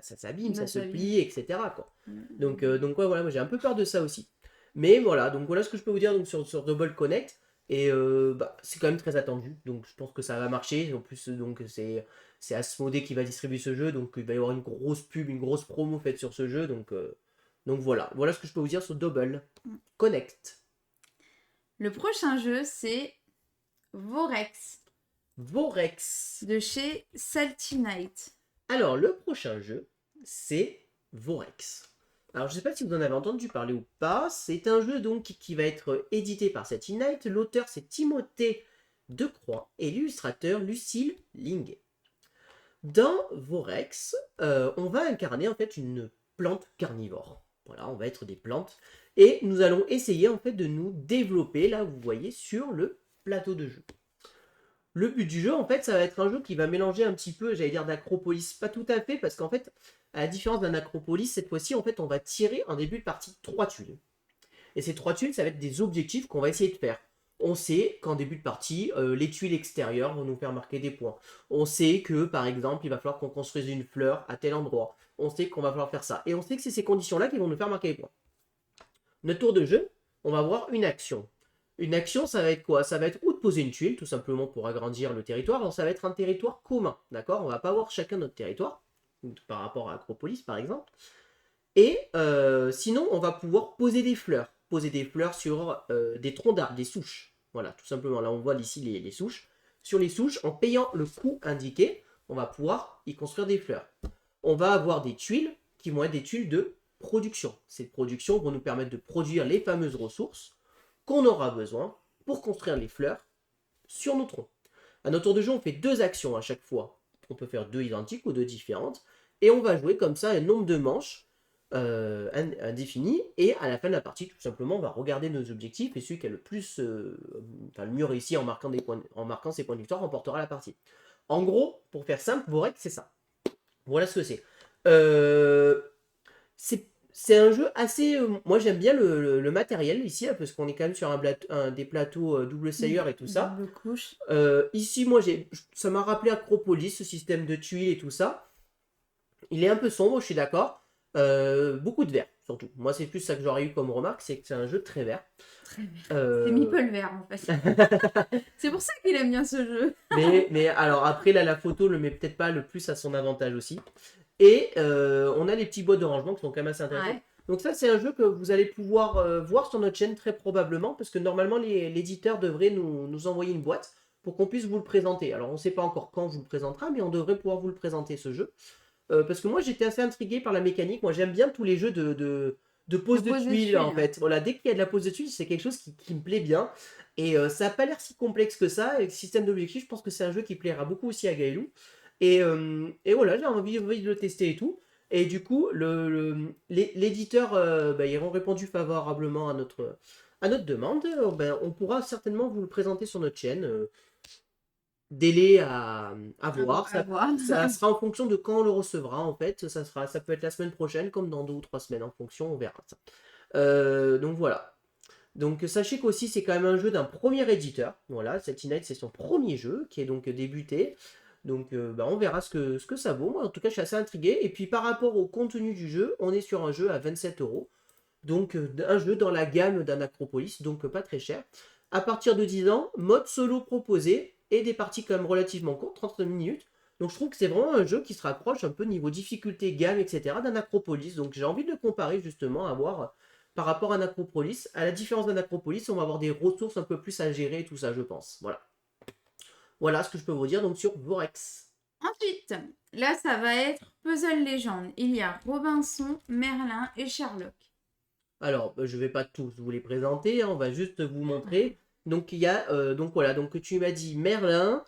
s'abîme, ça se plie, etc. quoi. Donc ouais, voilà, moi j'ai un peu peur de ça aussi. Mais voilà, donc voilà ce que je peux vous dire donc, sur Double Connect. Et c'est quand même très attendu, donc je pense que ça va marcher. En plus, donc c'est Asmodée qui va distribuer ce jeu, donc il va y avoir une grosse pub, une grosse promo faite sur ce jeu. Donc voilà ce que je peux vous dire sur Double Connect. Le prochain jeu, c'est Vorex. Vorex. De chez Salty Night. Alors, le prochain jeu, c'est Vorex. Alors, je ne sais pas si vous en avez entendu parler ou pas. C'est un jeu donc qui va être édité par Salty Night. L'auteur, c'est Timothée Decroix et l'illustrateur Lucille Linguet. Dans Vorex, on va incarner en fait une plante carnivore. Voilà, on va être des plantes et nous allons essayer en fait de nous développer, là vous voyez, sur le plateau de jeu. Le but du jeu, en fait, ça va être un jeu qui va mélanger un petit peu, j'allais dire d'Acropolis, pas tout à fait, parce qu'en fait, à la différence d'un Acropolis, cette fois-ci, en fait, on va tirer en début de partie 3 tuiles. Et ces 3 tuiles, ça va être des objectifs qu'on va essayer de faire. On sait qu'en début de partie, les tuiles extérieures vont nous faire marquer des points. On sait que, par exemple, il va falloir qu'on construise une fleur à tel endroit. On sait qu'on va falloir faire ça. Et on sait que c'est ces conditions-là qui vont nous faire marquer des points. Notre tour de jeu, on va avoir une action. Une action, ça va être quoi? Ça va être ou de poser une tuile, tout simplement pour agrandir le territoire. Alors, ça va être un territoire commun, d'accord? On va pas avoir chacun notre territoire, par rapport à Acropolis, par exemple. Et sinon, on va pouvoir poser des fleurs. Poser des fleurs sur des troncs d'arbres, des souches. Voilà, tout simplement. Là, on voit ici les souches. Sur les souches, en payant le coût indiqué, on va pouvoir y construire des fleurs. On va avoir des tuiles qui vont être des tuiles de production. Ces productions vont nous permettre de produire les fameuses ressources qu'on aura besoin pour construire les fleurs sur nos troncs. À notre tour de jeu, on fait 2 actions à chaque fois. On peut faire 2 identiques ou 2 différentes. Et on va jouer comme ça un nombre de manches indéfini. Et à la fin de la partie, tout simplement, on va regarder nos objectifs. Et celui qui a le plus, le mieux réussi en marquant ses points de victoire remportera la partie. En gros, pour faire simple, Vorek, c'est ça. Voilà ce que c'est. C'est un jeu assez. Moi, j'aime bien le matériel ici, là, parce qu'on est quand même sur des plateaux double Sayer et tout ça. Double couche. Ici, moi, ça m'a rappelé Acropolis, ce système de tuiles et tout ça. Il est un peu sombre, je suis d'accord. Beaucoup de vert, surtout. Moi, c'est plus ça que j'aurais eu comme remarque, c'est que c'est un jeu très vert. Très vert. C'est Meeple vert, en fait. C'est pour ça qu'il aime bien ce jeu. mais alors, après, là, la photo le met peut-être pas le plus à son avantage aussi. Et on a les petits bois de rangement qui sont quand même assez intéressants. Ouais. Donc ça, c'est un jeu que vous allez pouvoir voir sur notre chaîne très probablement, parce que normalement, l'éditeur devrait nous envoyer une boîte pour qu'on puisse vous le présenter. Alors, on ne sait pas encore quand on vous le présentera, mais on devrait pouvoir vous le présenter, ce jeu. Parce que moi, j'étais assez intrigué par la mécanique. Moi, j'aime bien tous les jeux de pose de tuiles, en fait. Voilà, dès qu'il y a de la pose de tuiles, c'est quelque chose qui me plaît bien. Et ça n'a pas l'air si complexe que ça. Et le système d'objectifs, je pense que c'est un jeu qui plaira beaucoup aussi à Gaëlou. Et voilà, j'ai envie de le tester et tout. Et du coup, l'éditeur, ils ont répondu favorablement à notre demande. On pourra certainement vous le présenter sur notre chaîne. Délai à voir. Ça sera en fonction de quand on le recevra, en fait. Ça peut être la semaine prochaine, comme dans 2 ou 3 semaines, en fonction, on verra ça. Donc voilà. Donc sachez qu'aussi c'est quand même un jeu d'un premier éditeur. Voilà, Celtic Knight c'est son premier jeu qui est donc débuté. Donc on verra ce que ça vaut. Moi en tout cas je suis assez intrigué. Et puis par rapport au contenu du jeu, on est sur un jeu à 27 €. Donc un jeu dans la gamme d'un Acropolis, donc pas très cher. À partir de 10 ans, mode solo proposé et des parties quand même relativement courtes, 30 minutes. Donc je trouve que c'est vraiment un jeu qui se rapproche un peu niveau difficulté, gamme, etc. d'un Acropolis. Donc j'ai envie de le comparer justement à voir par rapport à un Acropolis. À la différence d'un Acropolis, on va avoir des ressources un peu plus à gérer et tout ça, je pense. Voilà. Voilà ce que je peux vous dire donc sur Vorex. Ensuite, là, ça va être Puzzle Légende. Il y a Robinson, Merlin et Sherlock. Alors, je ne vais pas tous vous les présenter, hein, on va juste vous montrer. Donc, il y a, donc voilà, donc tu m'as dit Merlin,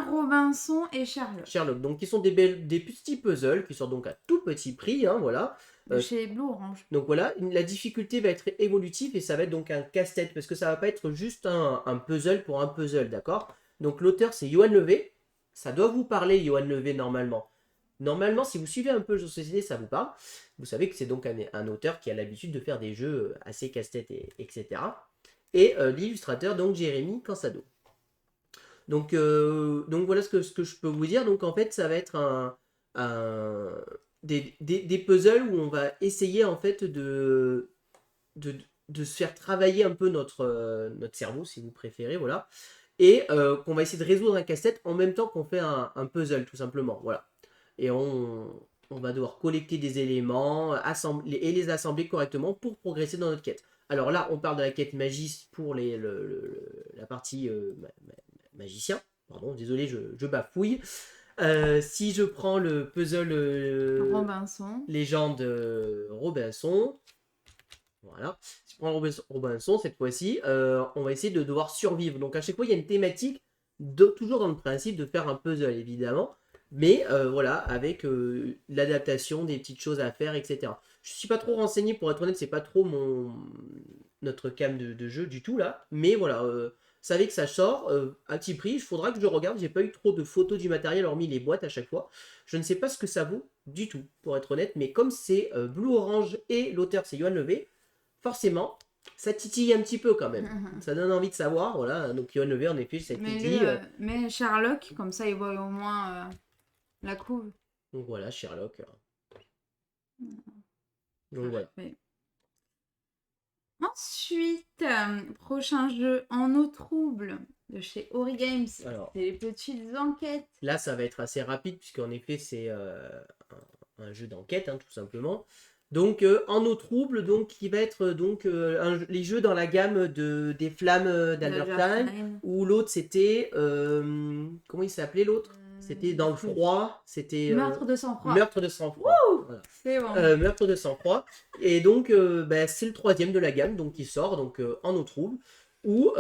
Robinson et Sherlock. Sherlock, donc qui sont des petits puzzles qui sortent donc à tout petit prix, hein, voilà. De chez Blue Orange. Donc voilà, la difficulté va être évolutive et ça va être donc un casse-tête parce que ça va pas être juste un puzzle pour un puzzle, d'accord? Donc l'auteur c'est Johan Levé, ça doit vous parler Johan Levé normalement. Normalement, si vous suivez un peu le jeu de société, ça vous parle. Vous savez que c'est donc un auteur qui a l'habitude de faire des jeux assez casse-tête, etc. Et l'illustrateur, donc Jérémy Cansado. Donc voilà ce que je peux vous dire. Donc en fait, ça va être des puzzles où on va essayer en fait de se faire travailler un peu notre cerveau, si vous préférez, voilà. Et qu'on va essayer de résoudre un casse-tête en même temps qu'on fait un puzzle, tout simplement, voilà. Et on va devoir collecter des éléments et les assembler correctement pour progresser dans notre quête. Alors là, on parle de la quête magie pour la partie magicien. Pardon, désolé, je bafouille. Si je prends le puzzle Robinson. légende Robinson, Voilà. Si je prends Robinson, cette fois-ci, on va essayer de devoir survivre. Donc à chaque fois, il y a une thématique, toujours dans le principe de faire un puzzle, évidemment. Mais voilà, avec l'adaptation, des petites choses à faire, etc. Je suis pas trop renseigné, pour être honnête, c'est pas trop notre cam de jeu du tout là. Mais voilà, savez que ça sort à petit prix. Il faudra que je regarde. J'ai pas eu trop de photos du matériel, hormis les boîtes à chaque fois. Je ne sais pas ce que ça vaut du tout, pour être honnête. Mais comme c'est Blue Orange et l'auteur c'est Yoann Levé, forcément, ça titille un petit peu quand même. Ça donne envie de savoir. Voilà, donc Yoann Levé, en effet, ça titille. Mais Sherlock, comme ça, il voit au moins la couve. Donc voilà, Sherlock. Donc voilà. Ensuite, prochain jeu en eau trouble de chez Ori Games. Alors, c'est les petites enquêtes. Là, ça va être assez rapide, puisqu'en effet, c'est un jeu d'enquête, hein, tout simplement. Donc, en eau trouble, donc, qui va être donc, les jeux dans la gamme des Flammes d'Albertine, où l'autre, c'était... comment il s'appelait l'autre? C'était dans le froid, c'était... Meurtre de sang-froid. Meurtre de sang-froid. Voilà. C'est bon. Meurtre de sang-froid. Et donc, c'est le 3e de la gamme, donc qui sort donc, en eau trouble. Ou,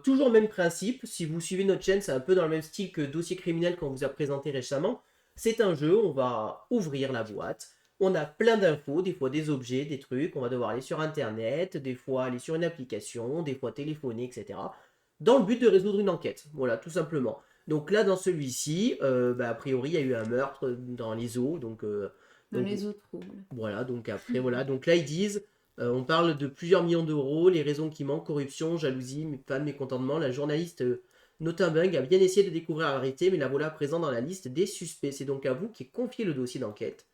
toujours même principe, si vous suivez notre chaîne, c'est un peu dans le même style que Dossier criminel qu'on vous a présenté récemment. C'est un jeu, on va ouvrir la boîte, on a plein d'infos, des fois des objets, des trucs, on va devoir aller sur internet, des fois aller sur une application, des fois téléphoner, etc. Dans le but de résoudre une enquête, voilà, tout simplement. Donc là, dans celui-ci, a priori, il y a eu un meurtre dans les eaux, donc... dans les eaux troubles. Voilà, donc après, voilà, donc là, ils disent... on parle de plusieurs millions d'euros, les raisons qui manquent, corruption, jalousie, panne, mécontentement. La journaliste Notenbung a bien essayé de découvrir la vérité, mais la voilà présente dans la liste des suspects. C'est donc à vous qui est confié le dossier d'enquête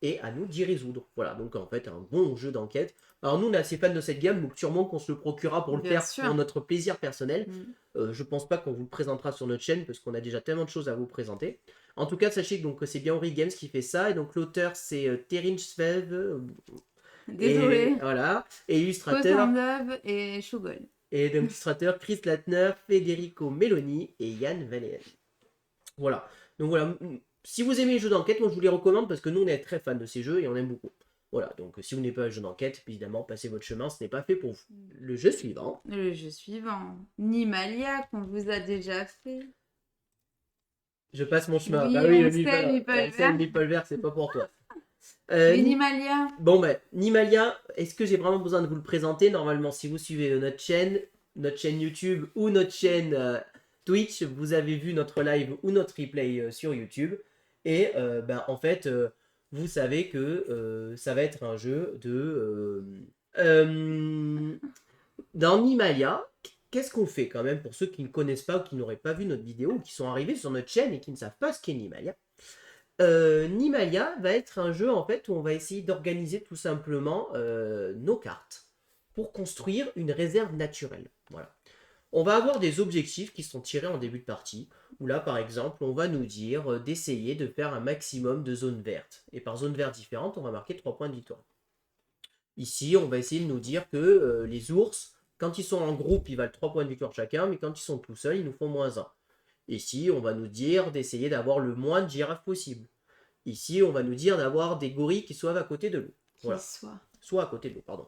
et à nous d'y résoudre. Voilà, donc en fait, un bon jeu d'enquête. Alors nous, on est assez fans de cette gamme, donc sûrement qu'on se le procurera pour le Bien faire sûr. pour notre plaisir personnel. Je pense pas qu'on vous le présentera sur notre chaîne, parce qu'on a déjà tellement de choses à vous présenter. En tout cas, sachez donc, que c'est bien Ori Games qui fait ça, et donc l'auteur c'est Terin Svev. Désolé. Et, voilà. Et illustrateur. Cosandov et Shugol. Et donc illustrateur Chris Latner, Federico Meloni et Yann Valléan. Voilà. Donc voilà. Si vous aimez les jeux d'enquête, moi je vous les recommande parce que nous on est très fans de ces jeux et on aime beaucoup. Voilà. Donc si vous n'êtes pas un jeu d'enquête, évidemment, passez votre chemin, ce n'est pas fait pour vous. Le jeu suivant. Le jeu suivant. Nimalia qu'on vous a déjà fait. Je passe mon chemin. Oui, bah oui, on le sait, Meeple vert, c'est pas pour toi. Nimalia. Bon, Nimalia, est-ce que j'ai vraiment besoin de vous le présenter? Normalement, si vous suivez notre chaîne YouTube ou notre chaîne Twitch, vous avez vu notre live ou notre replay sur YouTube. Et en fait, vous savez que ça va être un jeu de... dans Nimalia, qu'est-ce qu'on fait quand même pour ceux qui ne connaissent pas ou qui n'auraient pas vu notre vidéo ou qui sont arrivés sur notre chaîne et qui ne savent pas ce qu'est Nimalia? Nimalia va être un jeu en fait où on va essayer d'organiser tout simplement nos cartes pour construire une réserve naturelle. Voilà. On va avoir des objectifs qui sont tirés en début de partie, où là par exemple on va nous dire d'essayer de faire un maximum de zones vertes. Et par zones vertes différentes, on va marquer 3 points de victoire. Ici, on va essayer de nous dire que les ours, quand ils sont en groupe, ils valent 3 points de victoire chacun, mais quand ils sont tout seuls, ils nous font -1. Ici, on va nous dire d'essayer d'avoir le moins de girafes possible. Ici, on va nous dire d'avoir des gorilles qui soient à côté de l'eau. Voilà. Soit à côté de l'eau, pardon.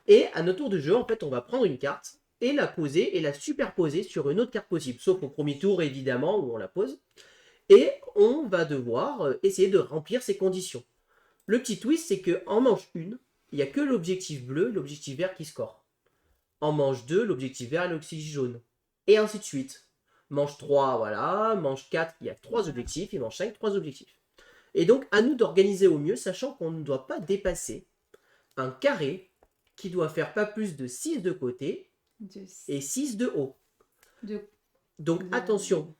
Et à notre tour de jeu, en fait, on va prendre une carte et la poser et la superposer sur une autre carte possible. Sauf au premier tour, évidemment, où on la pose. Et on va devoir essayer de remplir ces conditions. Le petit twist, c'est qu'en manche 1, il n'y a que l'objectif bleu et l'objectif vert qui score. En manche 2, l'objectif vert et l'objectif jaune. Et ainsi de suite. Manche 3, voilà. Manche 4, il y a 3 objectifs. Et manche 5, 3 objectifs. Et donc, à nous d'organiser au mieux, sachant qu'on ne doit pas dépasser un carré qui doit faire pas plus de 6 de côté et 6 de haut. Donc, attention.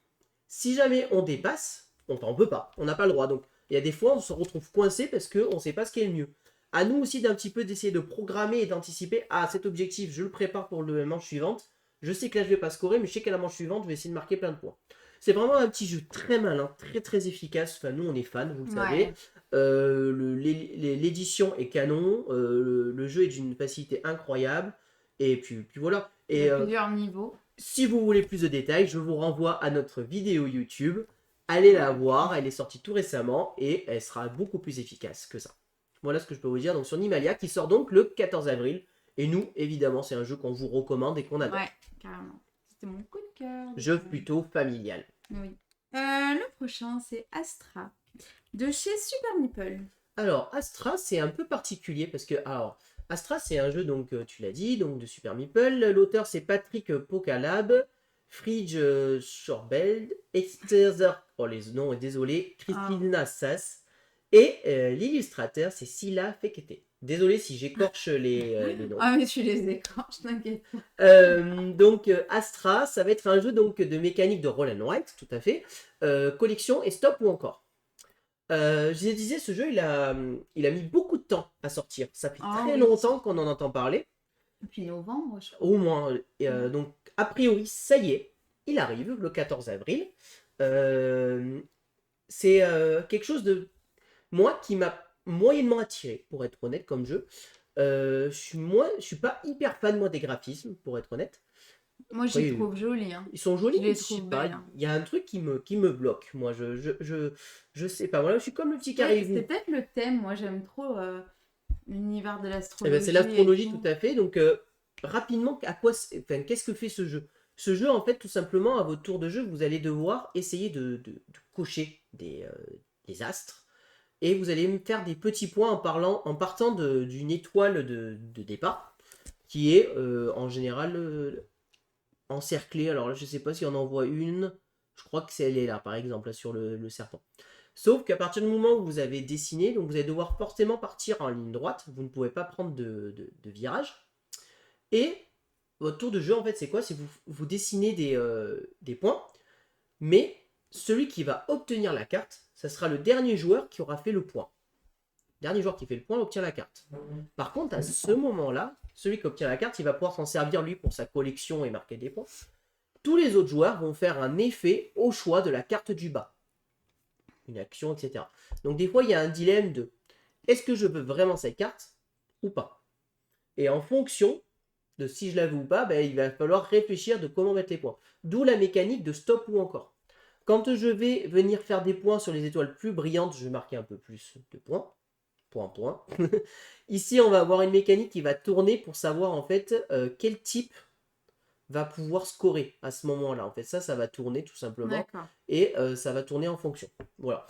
Si jamais on dépasse, on ne peut pas. On n'a pas le droit. Donc, il y a des fois, on se retrouve coincé parce qu'on ne sait pas ce qui est le mieux. À nous aussi d'un petit peu d'essayer de programmer et d'anticiper. Ah, cet objectif, je le prépare pour la manche suivante. Je sais que là, je ne vais pas scorer, mais je sais qu'à la manche suivante, je vais essayer de marquer plein de points. C'est vraiment un petit jeu très malin, très très efficace. Enfin, nous, on est fans, vous le savez. L'édition est canon. Le jeu est d'une facilité incroyable. Et puis voilà. Il y a plusieurs niveaux. Si vous voulez plus de détails, je vous renvoie à notre vidéo YouTube. Allez la voir, elle est sortie tout récemment et elle sera beaucoup plus efficace que ça. Voilà ce que je peux vous dire. Donc sur Nimalia, qui sort donc le 14 avril. Et nous, évidemment, c'est un jeu qu'on vous recommande et qu'on adore. Ouais, carrément. C'était mon coup de cœur. Jeu plutôt familial. Oui. Le prochain, c'est Astra, de chez Super Meeple. Alors, Astra, c'est un peu particulier parce que, alors, Astra, c'est un jeu, donc, tu l'as dit, donc de Super Meeple. L'auteur, c'est Patrick Pocalab, Fridge Shorbeld, Esther, oh les noms, désolé, Christina Sass, et l'illustrateur, c'est Scylla Fekete. Désolé si j'écorche les noms. Ah, mais tu les écorches, t'inquiète. Donc, Astra, ça va être un jeu donc, de mécanique de roll and write, tout à fait, collection et stop ou encore. Je disais, ce jeu, il a mis beaucoup de temps à sortir. Ça fait très longtemps qu'on en entend parler. Depuis novembre, je crois. Au moins. Donc, a priori, ça y est, il arrive le 14 avril. C'est quelque chose de... Moi, qui m'a moyennement attiré, pour être honnête, comme jeu. Je suis pas hyper fan, moi, des graphismes, pour être honnête. Moi, je les trouve jolis. Hein. Ils sont jolis, je les trouve belles. Il y a un truc qui me bloque. Moi, je sais pas. Voilà, je suis comme le petit carré. C'est peut-être le thème. Moi, j'aime trop l'univers de l'astrologie. Eh ben, c'est l'astrologie, tout à fait. Donc, rapidement, qu'est-ce que fait ce jeu? Ce jeu, en fait, tout simplement, à votre tour de jeu, vous allez devoir essayer de cocher des astres. Et vous allez me faire des petits points en partant d'une étoile de départ, qui est en général encerclée. Alors là, je ne sais pas si on en voit une. Je crois que elle est là, par exemple, là, sur le serpent. Sauf qu'à partir du moment où vous avez dessiné, donc vous allez devoir forcément partir en ligne droite. Vous ne pouvez pas prendre de virage. Et votre tour de jeu, en fait, c'est quoi? C'est vous dessinez des points. Mais celui qui va obtenir la carte, ça sera le dernier joueur qui aura fait le point. Le dernier joueur qui fait le point obtient la carte. Par contre, à ce moment-là, celui qui obtient la carte, il va pouvoir s'en servir lui pour sa collection et marquer des points. Tous les autres joueurs vont faire un effet au choix de la carte du bas. Une action, etc. Donc des fois, il y a un dilemme de est-ce que je veux vraiment cette carte ou pas? Et en fonction de si je la veux ou pas, il va falloir réfléchir de comment mettre les points. D'où la mécanique de stop ou encore. Quand je vais venir faire des points sur les étoiles plus brillantes, je vais marquer un peu plus de points. Point. Ici, on va avoir une mécanique qui va tourner pour savoir en fait quel type va pouvoir scorer à ce moment-là. En fait, ça va tourner tout simplement. Et ça va tourner en fonction. Voilà.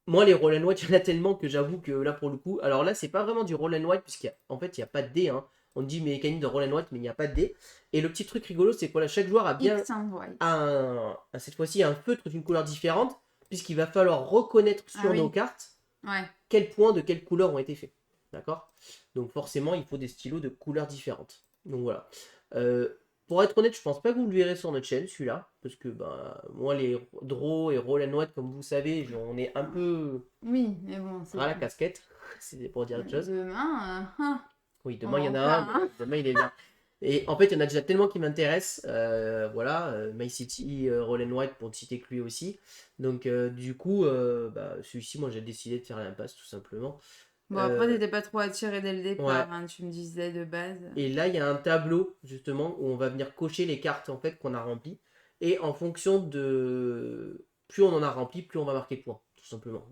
Moi, les roll and white, il y en a tellement que j'avoue que là, pour le coup... Alors là, c'est pas vraiment du roll and white, puisqu'en fait, il n'y a pas de dés. Hein. On dit mécanique de roll and white, mais il n'y a pas de dés. Et le petit truc rigolo, c'est que chaque joueur a bien cette fois-ci un feutre d'une couleur différente, puisqu'il va falloir reconnaître sur nos cartes quels points de quelle couleur ont été faits. D'accord? Donc forcément, il faut des stylos de couleurs différentes. Donc voilà. Pour être honnête, je pense pas que vous le verrez sur notre chaîne, celui-là. Parce que moi, les draw et roll and white, comme vous savez, on est un peu... Oui, mais bon... à la casquette. C'est pour dire autre chose. Demain... Oui, demain, il y en a un. Demain, il est bien. Et en fait, il y en a déjà tellement qui m'intéressent. My City, Roll and White, pour ne citer que lui aussi. Donc, du coup, celui-ci, moi, j'ai décidé de faire l'impasse, tout simplement. Bon, après, t'étais pas trop attiré dès le départ, hein, tu me disais de base. Et là, il y a un tableau, justement, où on va venir cocher les cartes, en fait, qu'on a remplies. Et en fonction de... Plus on en a rempli, plus on va marquer points, tout simplement.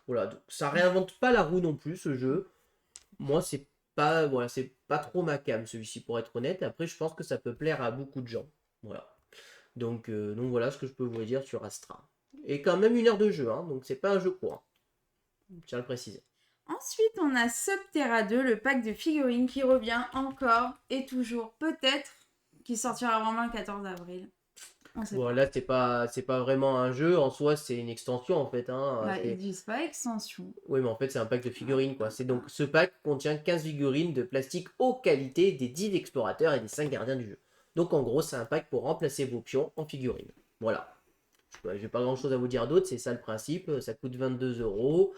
Voilà, donc ça réinvente pas la roue non plus, ce jeu. Moi, c'est pas trop ma came, celui-ci, pour être honnête. Après, je pense que ça peut plaire à beaucoup de gens. Voilà. Donc voilà ce que je peux vous dire sur Astra. Et quand même 1 heure de jeu, hein, donc c'est pas un jeu court. Je tiens à le préciser. Ensuite, on a Subterra 2, le pack de figurines qui revient encore et toujours, peut-être, qui sortira vraiment le 14 avril. Là, c'est pas vraiment un jeu, en soi, c'est une extension, en fait. Hein, ils disent pas extension. Oui, mais en fait, c'est un pack de figurines, quoi. C'est donc, ce pack contient 15 figurines de plastique haut qualité des 10 explorateurs et des 5 gardiens du jeu. Donc, en gros, c'est un pack pour remplacer vos pions en figurines. Voilà. J'ai pas grand chose à vous dire d'autre, c'est ça le principe. Ça coûte 22 €.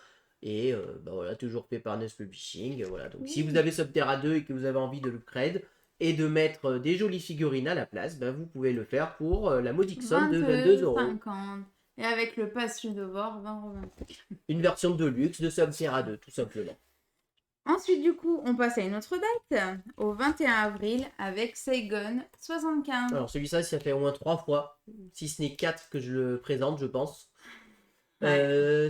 Et voilà, toujours fait par NES Publishing. Voilà. Donc, si vous avez Subterra 2 et que vous avez envie de l'upgrade et de mettre des jolies figurines à la place, vous pouvez le faire pour la modique somme de 22 €. 50. Et avec le pass Ludovore, 20,25 €. Une version de luxe de Subterra 2, tout simplement. Ensuite, du coup, on passe à une autre date, au 21 avril, avec Saigon 75. Alors celui-ci, ça fait au moins 3 fois, si ce n'est 4 que je le présente, je pense.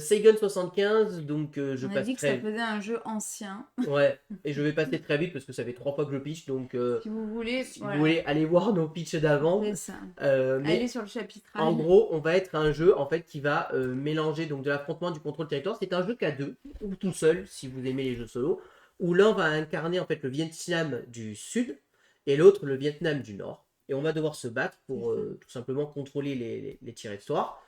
Saigon 75, donc je On a passe dit que ça faisait un jeu ancien. Ouais, et je vais passer très vite parce que ça fait 3 fois que je pitch, donc Si vous voulez, si vous voulez aller voir nos pitchs d'avant. C'est ça. Mais Allez sur le chapitre. en gros, on va être un jeu en fait qui va mélanger donc de l'affrontement du contrôle territoire. C'est un jeu qu'à deux ou tout seul si vous aimez les jeux solo, où l'un va incarner en fait le Vietnam du Sud et l'autre le Vietnam du Nord. Et on va devoir se battre pour tout simplement contrôler les territoires.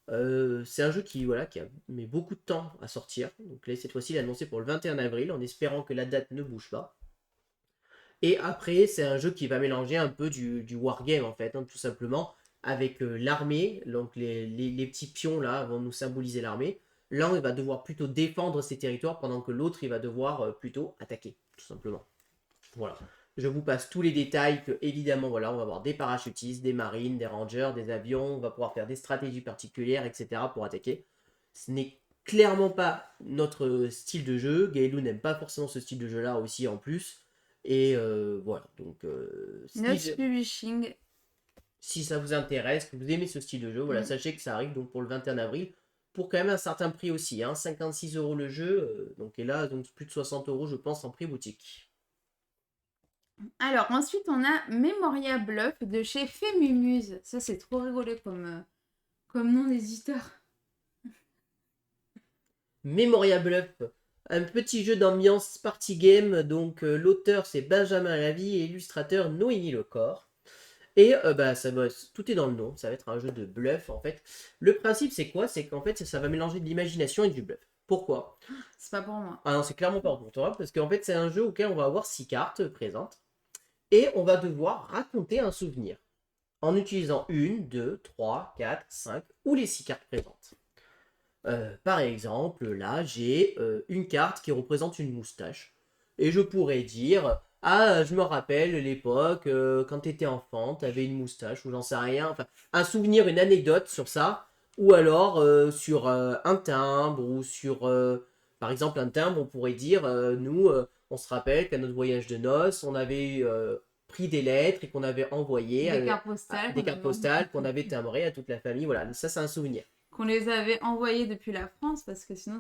C'est un jeu qui a mis beaucoup de temps à sortir. Donc là, cette fois-ci, il est annoncé pour le 21 avril, en espérant que la date ne bouge pas. Et après, c'est un jeu qui va mélanger un peu du wargame, en fait, tout simplement, avec l'armée. Donc les petits pions, là, vont nous symboliser l'armée. L'un, il va devoir plutôt défendre ses territoires, pendant que l'autre, il va devoir plutôt attaquer, tout simplement. Voilà. Je vous passe tous les détails que, évidemment, voilà, on va avoir des parachutistes, des marines, des rangers, des avions, on va pouvoir faire des stratégies particulières, etc. pour attaquer. Ce n'est clairement pas notre style de jeu. Gaëlou n'aime pas forcément ce style de jeu-là aussi en plus. Et voilà, donc Publishing. Si ça vous intéresse, que vous aimez ce style de jeu, voilà, sachez que ça arrive donc pour le 21 avril. Pour quand même un certain prix aussi, 56 € le jeu, donc et là, donc plus de 60 € je pense en prix boutique. Alors, ensuite, on a Memoria Bluff de chez Femumuse. Ça, c'est trop rigolo comme nom d'éditeur. Memoria Bluff, un petit jeu d'ambiance party game. Donc, l'auteur, c'est Benjamin Lavie et l'illustrateur Noémie Lecor. Et tout est dans le nom, ça va être un jeu de bluff, en fait. Le principe, c'est quoi? C'est qu'en fait, ça va mélanger de l'imagination et du bluff. Pourquoi? C'est pas pour moi. Ah non, c'est clairement pas pour toi, parce qu'en fait, c'est un jeu auquel on va avoir 6 cartes présentes. Et on va devoir raconter un souvenir en utilisant 1, 2, 3, 4, 5 ou les 6 cartes présentes. Par exemple, là, j'ai une carte qui représente une moustache. Et je pourrais dire, ah, je me rappelle l'époque, quand tu étais enfant, tu avais une moustache, ou j'en sais rien. Enfin, un souvenir, une anecdote sur ça. Ou alors sur un timbre, ou sur, par exemple, un timbre, on pourrait dire, nous, on se rappelle qu'à notre voyage de noces, on avait pris des lettres et qu'on avait envoyé des cartes postales qu'on avait timbrées à toute la famille. Voilà, ça c'est un souvenir. Qu'on les avait envoyées depuis la France parce que sinon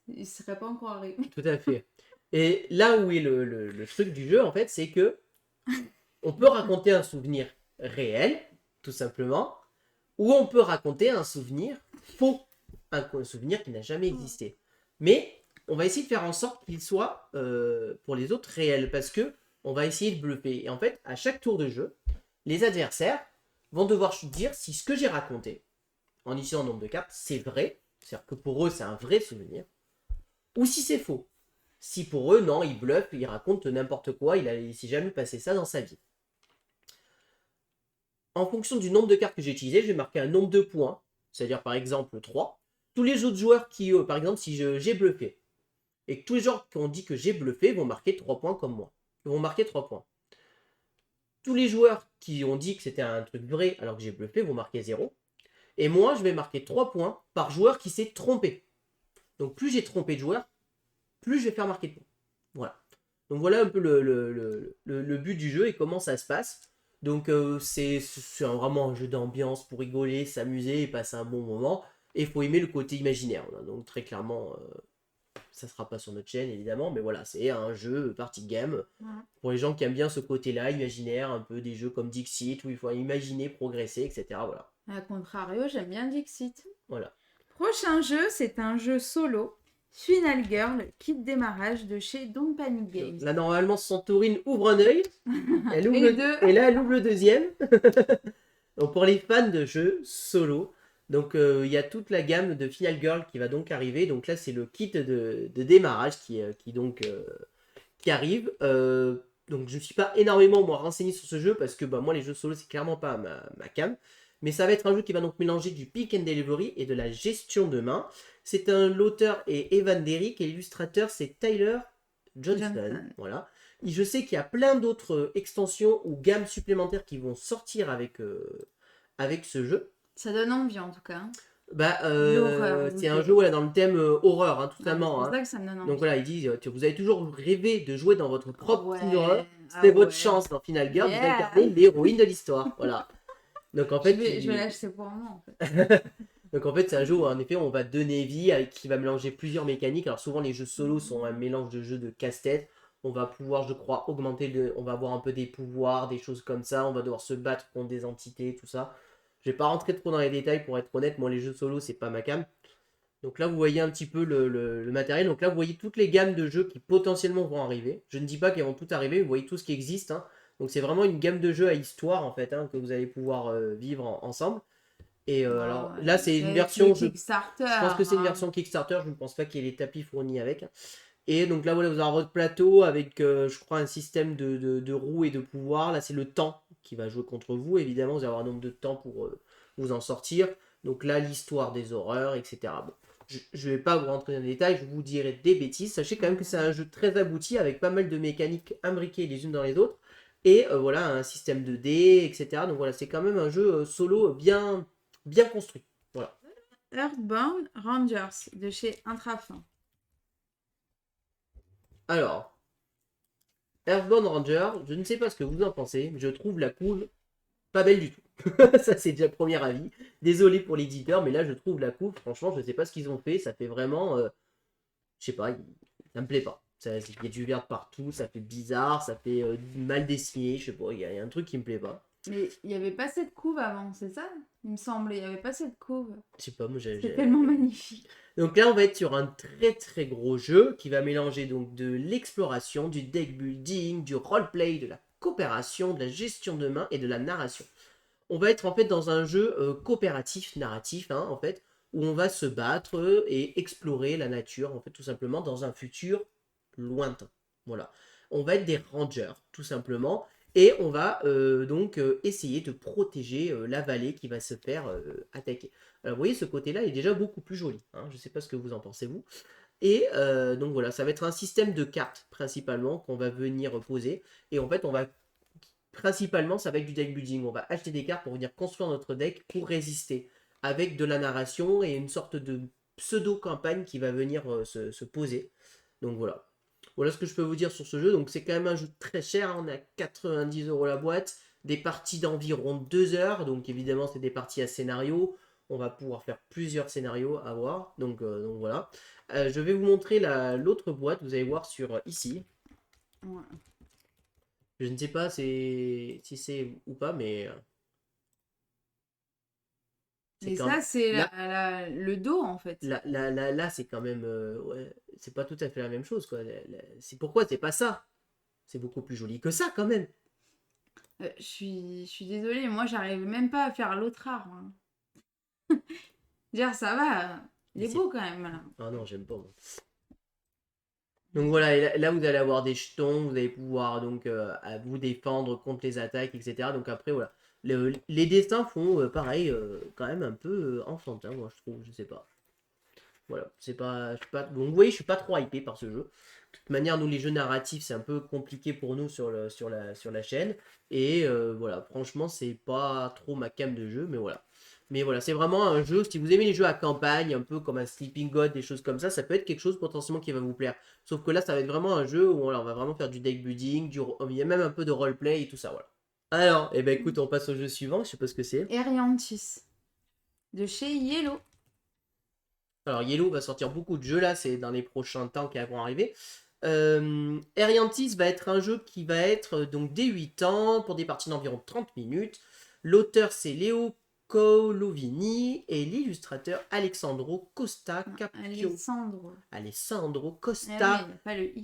ils ne seraient pas encore arrivés. Tout à fait. Et là où est le truc du jeu en fait, c'est que on peut raconter un souvenir réel, tout simplement, ou on peut raconter un souvenir faux, un souvenir qui n'a jamais existé. Mais on va essayer de faire en sorte qu'il soit pour les autres réel, parce que on va essayer de bluffer. Et en fait, à chaque tour de jeu, les adversaires vont devoir dire si ce que j'ai raconté, en utilisant un nombre de cartes, c'est vrai, c'est-à-dire que pour eux, c'est un vrai souvenir, ou si c'est faux. Si pour eux, non, ils bluffent, ils racontent n'importe quoi, il s'est jamais passé ça dans sa vie. En fonction du nombre de cartes que j'ai utilisées, je vais marquer un nombre de points, c'est-à-dire par exemple 3. Tous les autres joueurs qui, par exemple, si j'ai bluffé, et que tous les joueurs qui ont dit que j'ai bluffé vont marquer 3 points comme moi. Ils vont marquer 3 points. Tous les joueurs qui ont dit que c'était un truc vrai alors que j'ai bluffé vont marquer 0. Et moi, je vais marquer 3 points par joueur qui s'est trompé. Donc plus j'ai trompé de joueurs, plus je vais faire marquer de points. Voilà. Donc voilà un peu le but du jeu et comment ça se passe. Donc c'est vraiment un jeu d'ambiance pour rigoler, s'amuser et passer un bon moment. Et il faut aimer le côté imaginaire. Donc très clairement, ça sera pas sur notre chaîne évidemment, mais voilà, c'est un jeu party game. Pour les gens qui aiment bien ce côté-là, imaginaire, un peu des jeux comme Dixit, où il faut imaginer, progresser, etc. Voilà. A contrario, j'aime bien Dixit. Voilà. Prochain jeu, c'est un jeu solo. Final Girl, kit démarrage de chez Don't Panic Games. Là, normalement, Santorine ouvre un œil. Et là, elle ouvre le deuxième. Donc, pour les fans de jeux solo, donc il y a toute la gamme de Final Girl qui va donc arriver. Donc là, c'est le kit de démarrage qui arrive. Donc, je ne suis pas énormément renseigné sur ce jeu parce que moi, les jeux solo, c'est clairement pas ma cam. Mais ça va être un jeu qui va donc mélanger du pick and delivery et de la gestion de main. C'est l'auteur est Evan Derrick et l'illustrateur c'est Tyler Johnston. Voilà. Et je sais qu'il y a plein d'autres extensions ou gammes supplémentaires qui vont sortir avec ce jeu. Ça donne envie en tout cas. C'est un jeu dans le thème horreur, totalement. C'est ça que ça me donne envie. Donc voilà, il dit vous avez toujours rêvé de jouer dans votre propre film d'horreur. C'était votre chance dans Final Girl, vous incarnez l'héroïne de l'histoire. Voilà. Donc en fait, je vais l'acheter pour moi en fait. Donc en fait, c'est un jeu où en effet on va donner vie, qui va mélanger plusieurs mécaniques. Alors souvent les jeux solo sont un mélange de jeux de casse-tête. On va pouvoir, je crois, on va avoir un peu des pouvoirs, des choses comme ça. On va devoir se battre contre des entités, tout ça. Je vais pas rentrer trop dans les détails pour être honnête. Moi, les jeux solo, c'est pas ma cam. Donc là, vous voyez un petit peu le matériel. Donc là, vous voyez toutes les gammes de jeux qui potentiellement vont arriver. Je ne dis pas qu'elles vont toutes arriver, vous voyez tout ce qui existe, hein. Donc c'est vraiment une gamme de jeux à histoire, en fait, hein, que vous allez pouvoir vivre ensemble. Et alors là, c'est une Avec les version, Kickstarter. je pense que c'est une version Kickstarter, je ne pense pas qu'il y ait les tapis fournis avec. Et donc là, voilà, vous avez votre plateau avec, je crois, un système de roues et de pouvoirs. Là, c'est le temps qui va jouer contre vous. Évidemment, vous allez avoir un nombre de temps pour vous en sortir. Donc là, l'histoire des horreurs, etc. Bon, je ne vais pas vous rentrer dans les détails, je vous dirai des bêtises. Sachez quand même que c'est un jeu très abouti avec pas mal de mécaniques imbriquées les unes dans les autres. Et voilà, un système de dés, etc. Donc voilà, c'est quand même un jeu solo bien construit. Voilà. Earthbound Rangers de chez Intrafin. Alors, Earthbound Ranger, je ne sais pas ce que vous en pensez, mais je trouve la couve pas belle du tout. Ça, c'est déjà le premier avis. Désolé pour l'éditeur, mais là, je trouve la couve, franchement, je ne sais pas ce qu'ils ont fait. Ça fait vraiment. Je sais pas, ça me plaît pas. Il y a du vert partout, ça fait bizarre, ça fait mal dessiné, je sais pas, il y a un truc qui me plaît pas. Mais il n'y avait pas cette couve avant, c'est ça? Il me semble, il n'y avait pas cette couve. Je sais pas, moi C'est tellement magnifique. Donc là, on va être sur un très gros jeu qui va mélanger donc de l'exploration, du deck building, du roleplay, de la coopération, de la gestion de main et de la narration. On va être en fait dans un jeu coopératif, narratif, hein, en fait, où on va se battre et explorer la nature, en fait, tout simplement, dans un futur lointain. Voilà. On va être des rangers, tout simplement, et on va donc essayer de protéger la vallée qui va se faire attaquer. Alors, vous voyez, ce côté-là est déjà beaucoup plus joli, hein. Je ne sais pas ce que vous en pensez, vous. Et donc voilà, ça va être un système de cartes, principalement, qu'on va venir poser, et en fait, on va principalement, ça va être du deck building. On va acheter des cartes pour venir construire notre deck pour résister. Avec de la narration et une sorte de pseudo-campagne qui va venir se poser. Donc voilà. Voilà ce que je peux vous dire sur ce jeu. Donc c'est quand même un jeu très cher. On est à 90 € la boîte. Des parties d'environ 2 heures. Donc évidemment, c'est des parties à scénario. On va pouvoir faire plusieurs scénarios à voir. Donc voilà. Je vais vous montrer l'autre boîte. Vous allez voir sur ici. Ouais. Je ne sais pas si c'est ou pas, mais Et ça, c'est là, le dos, en fait. là, c'est quand même, ouais, c'est pas tout à fait la même chose, quoi. C'est pourquoi c'est pas ça. C'est beaucoup plus joli que ça, quand même. Je suis désolée, moi, j'arrive même pas à faire l'autre arbre. Hein. Dire, ça va, il est beau quand même, là. Ah non, j'aime pas, moi. Donc voilà, et là, vous allez avoir des jetons, vous allez pouvoir donc à vous défendre contre les attaques, etc. Donc après, voilà. Les destins font pareil, quand même un peu enfantin, moi je trouve, je sais pas. Voilà, c'est pas, je suis pas, donc vous voyez, je suis pas trop hypé par ce jeu. De toute manière, nous les jeux narratifs, c'est un peu compliqué pour nous sur la chaîne. Et voilà, franchement, c'est pas trop ma came de jeu, mais voilà. Mais voilà, c'est vraiment un jeu, si vous aimez les jeux à campagne, un peu comme un Sleeping God, des choses comme ça peut être quelque chose potentiellement qui va vous plaire. Sauf que là, ça va être vraiment un jeu où voilà, on va vraiment faire du deck building, il y a même un peu de roleplay et tout ça, voilà. Alors, eh ben écoute, on passe au jeu suivant, je sais pas ce que c'est. Eriantis, de chez Yellow. Alors Yellow va sortir beaucoup de jeux là, c'est dans les prochains temps qui vont arriver. Eriantis va être un jeu qui va être donc dès 8 ans pour des parties d'environ 30 minutes. L'auteur c'est Léo Colovini et l'illustrateur Alessandro Costa Alessandro Costa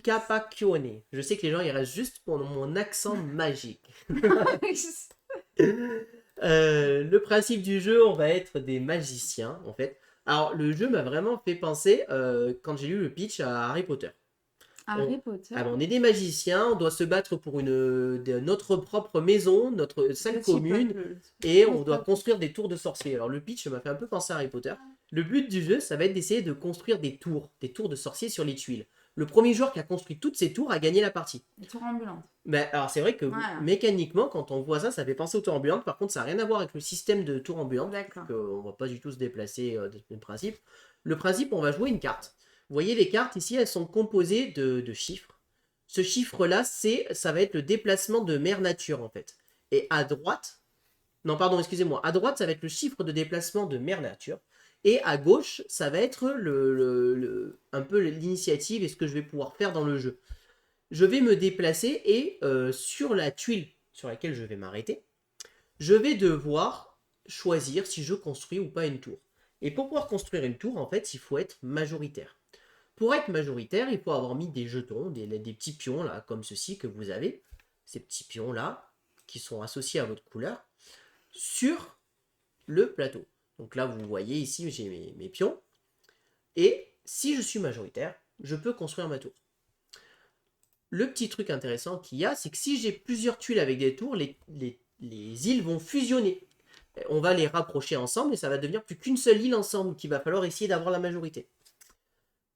Capacchione. Je sais que les gens ils restent juste pour mon accent magique. Le principe du jeu, on va être des magiciens en fait. Alors, le jeu m'a vraiment fait penser, quand j'ai lu le pitch, à Harry Potter. Harry Potter. On est des magiciens, on doit se battre pour notre propre maison, notre salle commune, et on doit construire des tours de sorciers. Alors, le pitch m'a fait un peu penser à Harry Potter. Le but du jeu, ça va être d'essayer de construire des tours de sorciers sur les tuiles. Le premier joueur qui a construit toutes ces tours a gagné la partie. Les tours ambulantes. Mais alors c'est vrai que mécaniquement, quand on voit ça, ça fait penser aux tours ambulantes. Par contre, ça n'a rien à voir avec le système de tours ambulantes. D'accord. On ne va pas du tout se déplacer le principe. Le principe, on va jouer une carte. Vous voyez les cartes ici, elles sont composées de chiffres. Ce chiffre-là, ça va être le déplacement de mère nature en fait. Et à droite, non pardon, excusez-moi, à droite, ça va être le chiffre de déplacement de mère nature. Et à gauche, ça va être un peu l'initiative et ce que je vais pouvoir faire dans le jeu. Je vais me déplacer et sur la tuile sur laquelle je vais m'arrêter, je vais devoir choisir si je construis ou pas une tour. Et pour pouvoir construire une tour, en fait, il faut être majoritaire. Pour être majoritaire, il faut avoir mis des jetons, des petits pions, là, comme ceci que vous avez. Ces petits pions-là, qui sont associés à votre couleur, sur le plateau. Donc là, vous voyez ici, j'ai mes pions. Et si je suis majoritaire, je peux construire ma tour. Le petit truc intéressant qu'il y a, c'est que si j'ai plusieurs tuiles avec des tours, les îles vont fusionner. On va les rapprocher ensemble et ça va devenir plus qu'une seule île ensemble qu'il va falloir essayer d'avoir la majorité.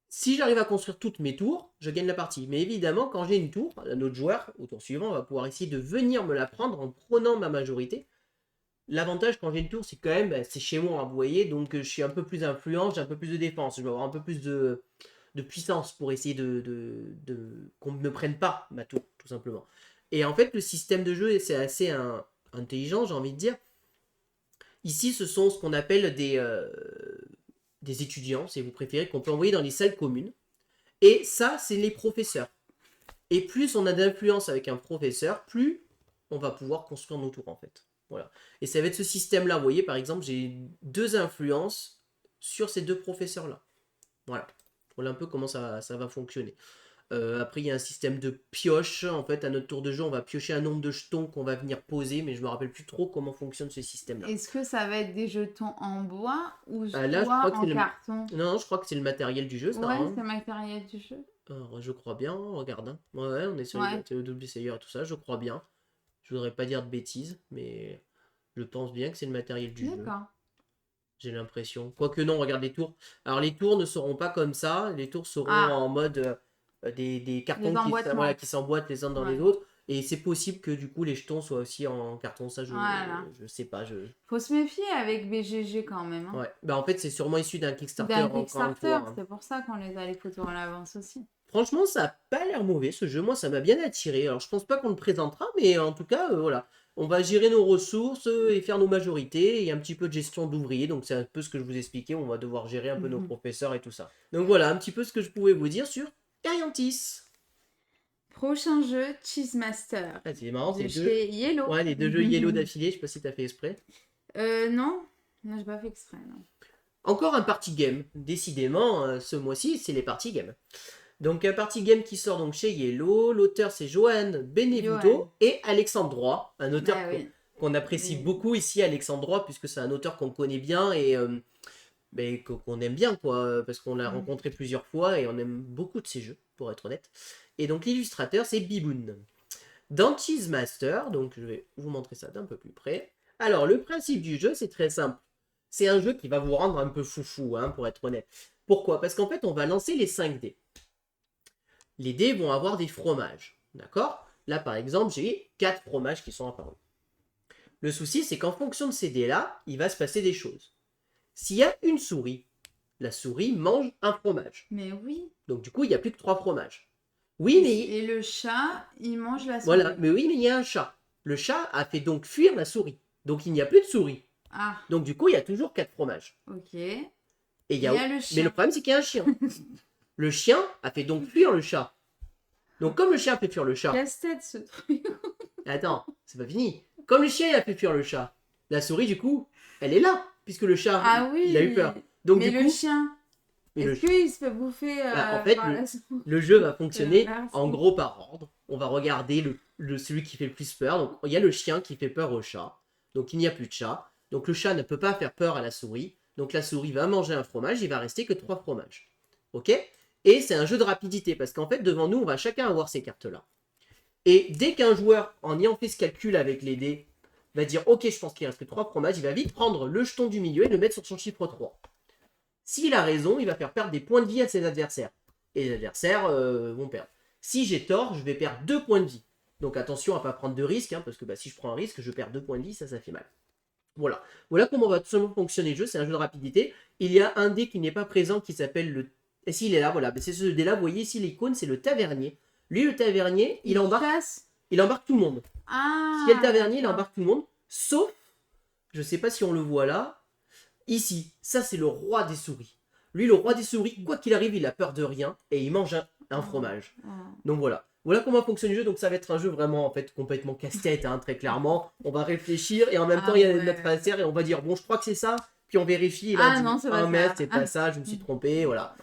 Si j'arrive à construire toutes mes tours, je gagne la partie. Mais évidemment, quand j'ai une tour, un autre joueur, au tour suivant, va pouvoir essayer de venir me la prendre en prenant ma majorité. L'avantage quand j'ai une tour, c'est quand même, c'est chez moi, vous voyez, donc je suis un peu plus influent, j'ai un peu plus de défense, je vais avoir un peu plus de puissance pour essayer qu'on ne me prenne pas ma tour, tout simplement. Et en fait, le système de jeu, c'est assez intelligent, j'ai envie de dire. Ici, ce sont ce qu'on appelle des étudiants, si vous préférez, qu'on peut envoyer dans les salles communes. Et ça, c'est les professeurs. Et plus on a d'influence avec un professeur, plus on va pouvoir construire nos tours, en fait. Voilà. Et ça va être ce système-là. Vous voyez, par exemple, j'ai 2 influences sur ces 2 professeurs-là. Voilà. Voilà un peu comment ça va fonctionner. Après, il y a un système de pioche. En fait, à notre tour de jeu, on va piocher un nombre de jetons qu'on va venir poser, mais je me rappelle plus trop comment fonctionne ce système-là. Est-ce que ça va être des jetons en bois ou là, je crois que en carton? Non, je crois que c'est le matériel du jeu, ça. Ouais, Hein. c'est le matériel du jeu. Alors, je crois bien, regarde. Hein. Ouais, on est sur le double Sayer et tout ça, je crois bien. Je voudrais pas dire de bêtises, mais je pense bien que c'est le matériel du jeu. D'accord. J'ai l'impression. Quoique non, regarde les tours. Alors les tours ne seront pas comme ça. Les tours seront en mode des cartons qui s'emboîtent les uns dans les autres. Et c'est possible que du coup les jetons soient aussi en carton. Ça, je sais pas. Faut se méfier avec BGG quand même. Hein. Ouais. Bah, en fait, c'est sûrement issu d'un Kickstarter. C'est pour ça qu'on les a les photos en avance aussi. Franchement, ça n'a pas l'air mauvais ce jeu. Moi, ça m'a bien attiré. Alors, je pense pas qu'on le présentera, mais en tout cas, voilà. On va gérer nos ressources et faire nos majorités et un petit peu de gestion d'ouvriers. Donc, c'est un peu ce que je vous expliquais. On va devoir gérer un peu nos professeurs et tout ça. Donc, voilà un petit peu ce que je pouvais vous dire sur Eriantis. Prochain jeu, Cheese Master. Ah, c'est marrant, c'est chez Yellow. Ouais, les 2 jeux Yellow d'affilée. Je sais pas si t'as fait exprès. Non. Non, j'ai pas fait exprès, non. Encore un party game. Décidément, ce mois-ci, c'est les party games. Donc un party game qui sort donc chez Yellow, l'auteur c'est Johan Benevuto et Alexandre Droit, un auteur qu'on apprécie beaucoup ici, Alexandre Droit, puisque c'est un auteur qu'on connaît bien et qu'on aime bien, quoi, parce qu'on l'a rencontré plusieurs fois et on aime beaucoup de ses jeux, pour être honnête. Et donc l'illustrateur c'est Biboun. Dans Cheese Master, donc je vais vous montrer ça d'un peu plus près. Alors le principe du jeu c'est très simple. C'est un jeu qui va vous rendre un peu foufou, hein, pour être honnête. Pourquoi? Parce qu'en fait on va lancer les 5 dés. Les dés vont avoir des fromages, d'accord? Là, par exemple, j'ai 4 fromages qui sont apparus. Le souci, c'est qu'en fonction de ces dés-là, il va se passer des choses. S'il y a une souris, la souris mange un fromage. Mais oui. Donc, du coup, il n'y a plus que 3 fromages. Oui, mais... Et le chat, il mange la souris. Voilà, mais oui, mais il y a un chat. Le chat a fait donc fuir la souris. Donc, il n'y a plus de souris. Ah. Donc, du coup, il y a toujours 4 fromages. Ok. Et il y a le chien. Mais le problème, c'est qu'il y a un chien. Le chien a fait donc fuir le chat. Donc, comme le chien a fait fuir le chat... Casse-tête, ce truc. Attends, c'est pas fini. Comme le chien a fait fuir le chat, la souris, du coup, elle est là, puisque le chat, il a eu peur. Donc, mais le chien, est-ce qu'il se fait bouffer en fait, le jeu va fonctionner en gros par ordre. On va regarder celui qui fait le plus peur. Donc, il y a le chien qui fait peur au chat. Donc, il n'y a plus de chat. Donc, le chat ne peut pas faire peur à la souris. Donc, la souris va manger un fromage. Il va rester que 3 fromages. Ok? Et c'est un jeu de rapidité parce qu'en fait, devant nous, on va chacun avoir ces cartes-là. Et dès qu'un joueur, en ayant fait ce calcul avec les dés, va dire « Ok, je pense qu'il reste que 3 fromages », il va vite prendre le jeton du milieu et le mettre sur son chiffre 3. S'il a raison, il va faire perdre des points de vie à ses adversaires. Et les adversaires vont perdre. Si j'ai tort, je vais perdre 2 points de vie. Donc attention à ne pas prendre de risques, hein, parce que si je prends un risque, je perds 2 points de vie, ça fait mal. Voilà. Voilà comment va tout simplement fonctionner le jeu, c'est un jeu de rapidité. Il y a un dé qui n'est pas présent qui s'appelle le... Et s'il est là, voilà, c'est ce dé-là, vous voyez ici l'icône, c'est le tavernier. Lui, le tavernier, il embarque tout le monde. Ah, si il y a le tavernier, il embarque tout le monde, sauf, je sais pas si on le voit là, Ici, ça c'est le roi des souris. Lui, le roi des souris, quoi qu'il arrive, il a peur de rien et il mange un fromage. Donc voilà. Voilà comment fonctionne le jeu. Donc ça va être un jeu vraiment en fait complètement casse-tête, hein, très clairement. On va réfléchir et en même temps il y a notre adversaire et on va dire bon je crois que c'est ça. Puis on vérifie. Et là, on dit, non, c'est pas mais ça. c'est pas ça, je me suis trompé. Voilà.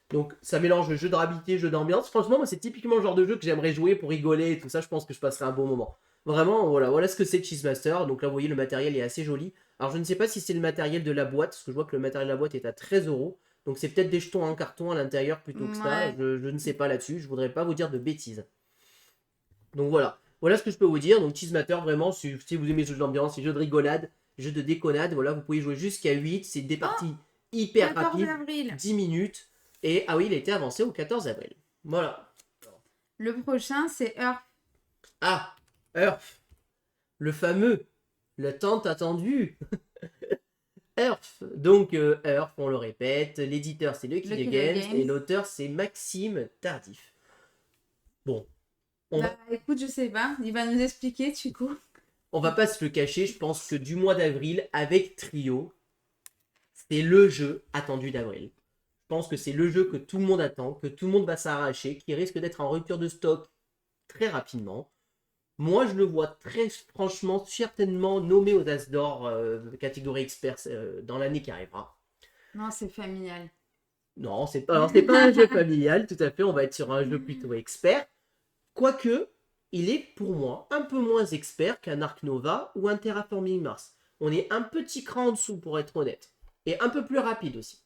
Donc ça mélange le jeu de rapidité, jeu d'ambiance. Franchement, moi c'est typiquement le genre de jeu que j'aimerais jouer pour rigoler et tout ça. Je pense que je passerai un bon moment. Vraiment, voilà ce que c'est Cheesemaster. Donc là, vous voyez, le matériel est assez joli. Alors je ne sais pas si c'est le matériel de la boîte, parce que je vois que le matériel de la boîte est à 13 €. Donc c'est peut-être des jetons en carton à l'intérieur plutôt que ça. Je ne sais pas là-dessus. Je voudrais pas vous dire de bêtises. Donc voilà. Voilà ce que je peux vous dire. Donc Cheesemaster, vraiment, si vous aimez ce jeu d'ambiance, ces jeux de rigolade, jeux de déconnade, voilà, vous pouvez jouer jusqu'à 8. C'est des parties hyper rapides. 14 avril. 10 minutes. Et ah oui, il a été avancé au 14 avril. Voilà. Le prochain, c'est Earth. Ah, Earth. Le fameux, le tant attendu. Earth. Donc, Earth, on le répète, l'éditeur c'est Lucky the Games et l'auteur c'est Maxime Tardif. Bon. Écoute, je sais pas, il va nous expliquer du coup. On va pas se le cacher, je pense que du mois d'avril, avec Trio, c'est le jeu attendu d'avril. Je pense que c'est le jeu que tout le monde attend, que tout le monde va s'arracher, qui risque d'être en rupture de stock très rapidement. Moi, je le vois très franchement, certainement nommé aux As d'Or catégorie expert dans l'année qui arrivera. Non, c'est familial. Non, c'est pas un jeu familial, tout à fait. On va être sur un jeu plutôt expert. Quoique, il est pour moi un peu moins expert qu'un Ark Nova ou un Terraforming Mars. On est un petit cran en dessous, pour être honnête. Et un peu plus rapide aussi.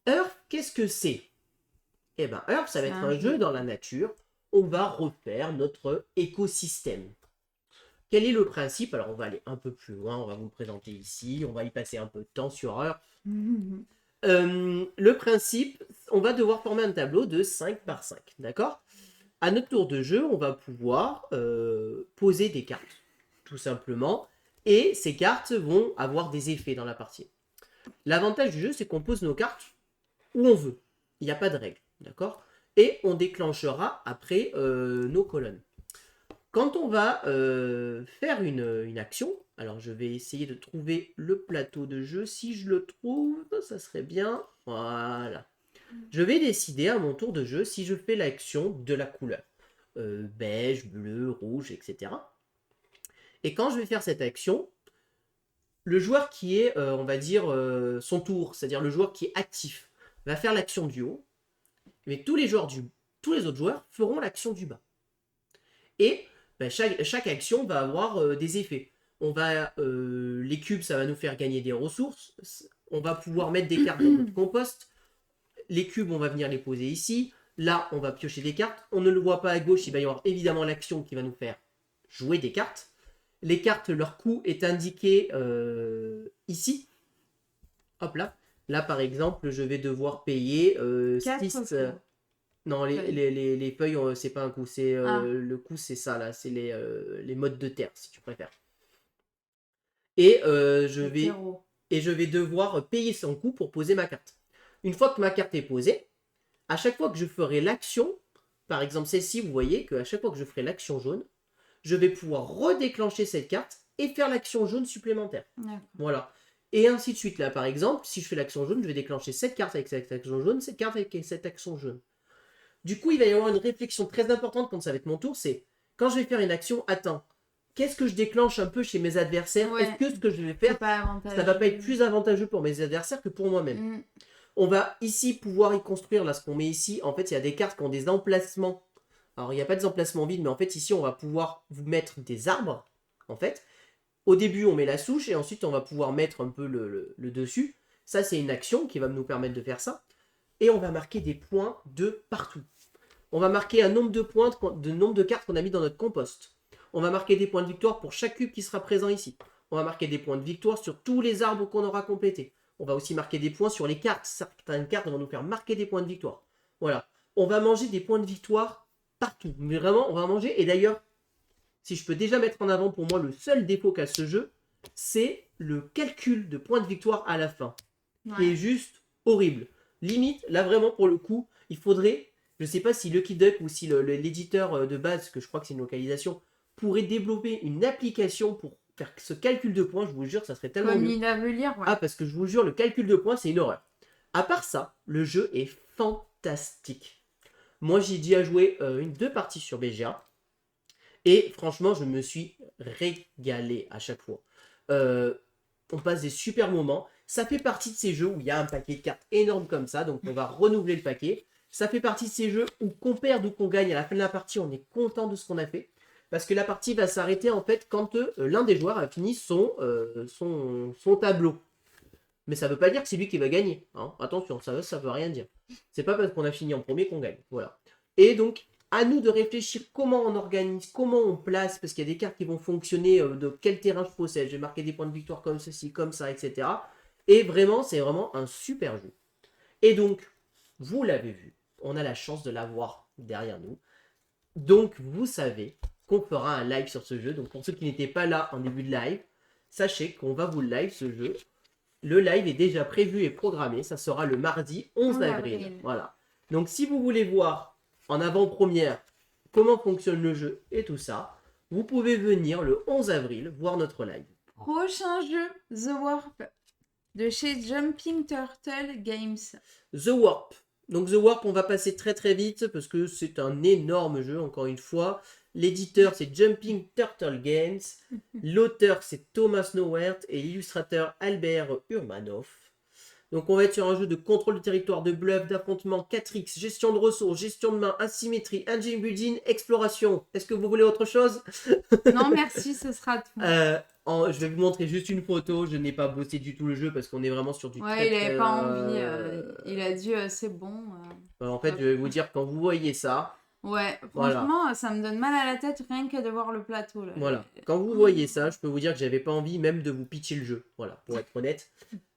Earth, qu'est-ce que c'est? Eh bien, Earth, ça va être un jeu dans la nature. On va refaire notre écosystème. Quel est le principe? Alors, on va aller un peu plus loin. On va vous le présenter ici. On va y passer un peu de temps sur Earth. Le principe, on va devoir former un tableau de 5 par 5. D'accord? À notre tour de jeu, on va pouvoir poser des cartes, tout simplement. Et ces cartes vont avoir des effets dans la partie. L'avantage du jeu, c'est qu'on pose nos cartes où on veut. Il n'y a pas de règle. D'accord? Et on déclenchera après nos colonnes. Quand on va faire une action, alors je vais essayer de trouver le plateau de jeu. Si je le trouve, ça serait bien. Voilà. Je vais décider à mon tour de jeu si je fais l'action de la couleur. Beige, bleu, rouge, etc. Et quand je vais faire cette action, le joueur qui est, on va dire, son tour, c'est-à-dire le joueur qui est actif, va faire l'action du haut. Mais tous les autres joueurs feront l'action du bas. Et chaque action va avoir des effets. Les cubes, ça va nous faire gagner des ressources. On va pouvoir mettre des cartes dans notre compost. Les cubes, on va venir les poser ici. Là, on va piocher des cartes. On ne le voit pas à gauche, il va y avoir évidemment l'action qui va nous faire jouer des cartes. Les cartes, leur coût est indiqué ici. Hop là. Là, par exemple, je vais devoir payer 6... Non, les feuilles, c'est pas un coût. Le coût, c'est ça, là. C'est les modes de terre, si tu préfères. Et je vais devoir payer son coût pour poser ma carte. Une fois que ma carte est posée, à chaque fois que je ferai l'action, par exemple celle-ci, vous voyez qu'à chaque fois que je ferai l'action jaune, je vais pouvoir redéclencher cette carte et faire l'action jaune supplémentaire. Voilà. Et ainsi de suite. Là, par exemple, si je fais l'action jaune, je vais déclencher cette carte avec cette action jaune, cette carte avec cette action jaune. Du coup, il va y avoir une réflexion très importante quand ça va être mon tour, c'est quand je vais faire une action, attends, qu'est-ce que je déclenche un peu chez mes adversaires? Est-ce que ce que je vais faire, ça va pas être plus avantageux pour mes adversaires que pour moi-même? On va ici pouvoir y construire, là ce qu'on met ici, en fait il y a des cartes qui ont des emplacements. Alors il n'y a pas des emplacements vides, mais en fait ici on va pouvoir vous mettre des arbres, en fait. Au début on met la souche et ensuite on va pouvoir mettre un peu le dessus. Ça c'est une action qui va nous permettre de faire ça. Et on va marquer des points de partout. On va marquer un nombre de points, nombre de cartes qu'on a mis dans notre compost. On va marquer des points de victoire pour chaque cube qui sera présent ici. On va marquer des points de victoire sur tous les arbres qu'on aura complétés. On va aussi marquer des points sur les cartes. Certaines cartes vont nous faire marquer des points de victoire. Voilà. On va manger des points de victoire partout. Mais vraiment, on va manger. Et d'ailleurs, si je peux déjà mettre en avant pour moi le seul défaut qu'a ce jeu, c'est le calcul de points de victoire à la fin. Qui est juste horrible. Limite, là vraiment pour le coup, il faudrait, je ne sais pas si Lucky Duck ou si l'éditeur de base, que je crois que c'est une localisation, pourrait développer une application pour faire ce calcul de points, je vous jure, ça serait tellement Comme mieux. il a veut lire, ouais. Ah, parce que je vous jure, le calcul de points, c'est une horreur. À part ça, le jeu est fantastique. Moi, j'ai déjà joué 2 parties sur BGA. Et franchement, je me suis régalé à chaque fois. On passe des super moments. Ça fait partie de ces jeux où il y a un paquet de cartes énorme comme ça. Donc, on va renouveler le paquet. Ça fait partie de ces jeux où qu'on perd ou qu'on gagne à la fin de la partie, on est content de ce qu'on a fait. Parce que la partie va s'arrêter en fait quand l'un des joueurs a fini son tableau. Mais ça ne veut pas dire que c'est lui qui va gagner. Hein. Attention, ça ne veut rien dire. C'est pas parce qu'on a fini en premier qu'on gagne. Voilà. Et donc, à nous de réfléchir comment on organise, comment on place, parce qu'il y a des cartes qui vont fonctionner, de quel terrain je possède, je vais marquer des points de victoire comme ceci, comme ça, etc. Et vraiment, c'est vraiment un super jeu. Et donc, vous l'avez vu, on a la chance de l'avoir derrière nous. Donc, vous savez qu'on fera un live sur ce jeu. Donc, pour ceux qui n'étaient pas là en début de live, sachez qu'on va vous live ce jeu. Le live est déjà prévu et programmé. Ça sera le mardi 11 avril. Voilà. Donc, si vous voulez voir en avant-première comment fonctionne le jeu et tout ça, vous pouvez venir le 11 avril voir notre live. Prochain jeu, The Warp, de chez Jumping Turtle Games. The Warp. Donc The Warp, on va passer très très vite parce que c'est un énorme jeu, encore une fois. L'éditeur, c'est Jumping Turtle Games. L'auteur, c'est Thomas Nowert et l'illustrateur Albert Urmanov. Donc on va être sur un jeu de contrôle de territoire, de bluff, d'affrontement, 4X, gestion de ressources, gestion de main, asymétrie, engine building, exploration. Est-ce que vous voulez autre chose? Non merci, ce sera tout. Je vais vous montrer juste une photo. Je n'ai pas bossé du tout le jeu parce qu'on est vraiment sur du Ouais, il n'avait pas envie. Il a dit c'est bon. En fait, je vais vous dire, quand vous voyez ça... Ouais, franchement, voilà. Ça me donne mal à la tête rien que de voir le plateau. Là. Voilà, quand vous voyez ça, je peux vous dire que j'avais pas envie même de vous pitcher le jeu. Voilà, pour être honnête.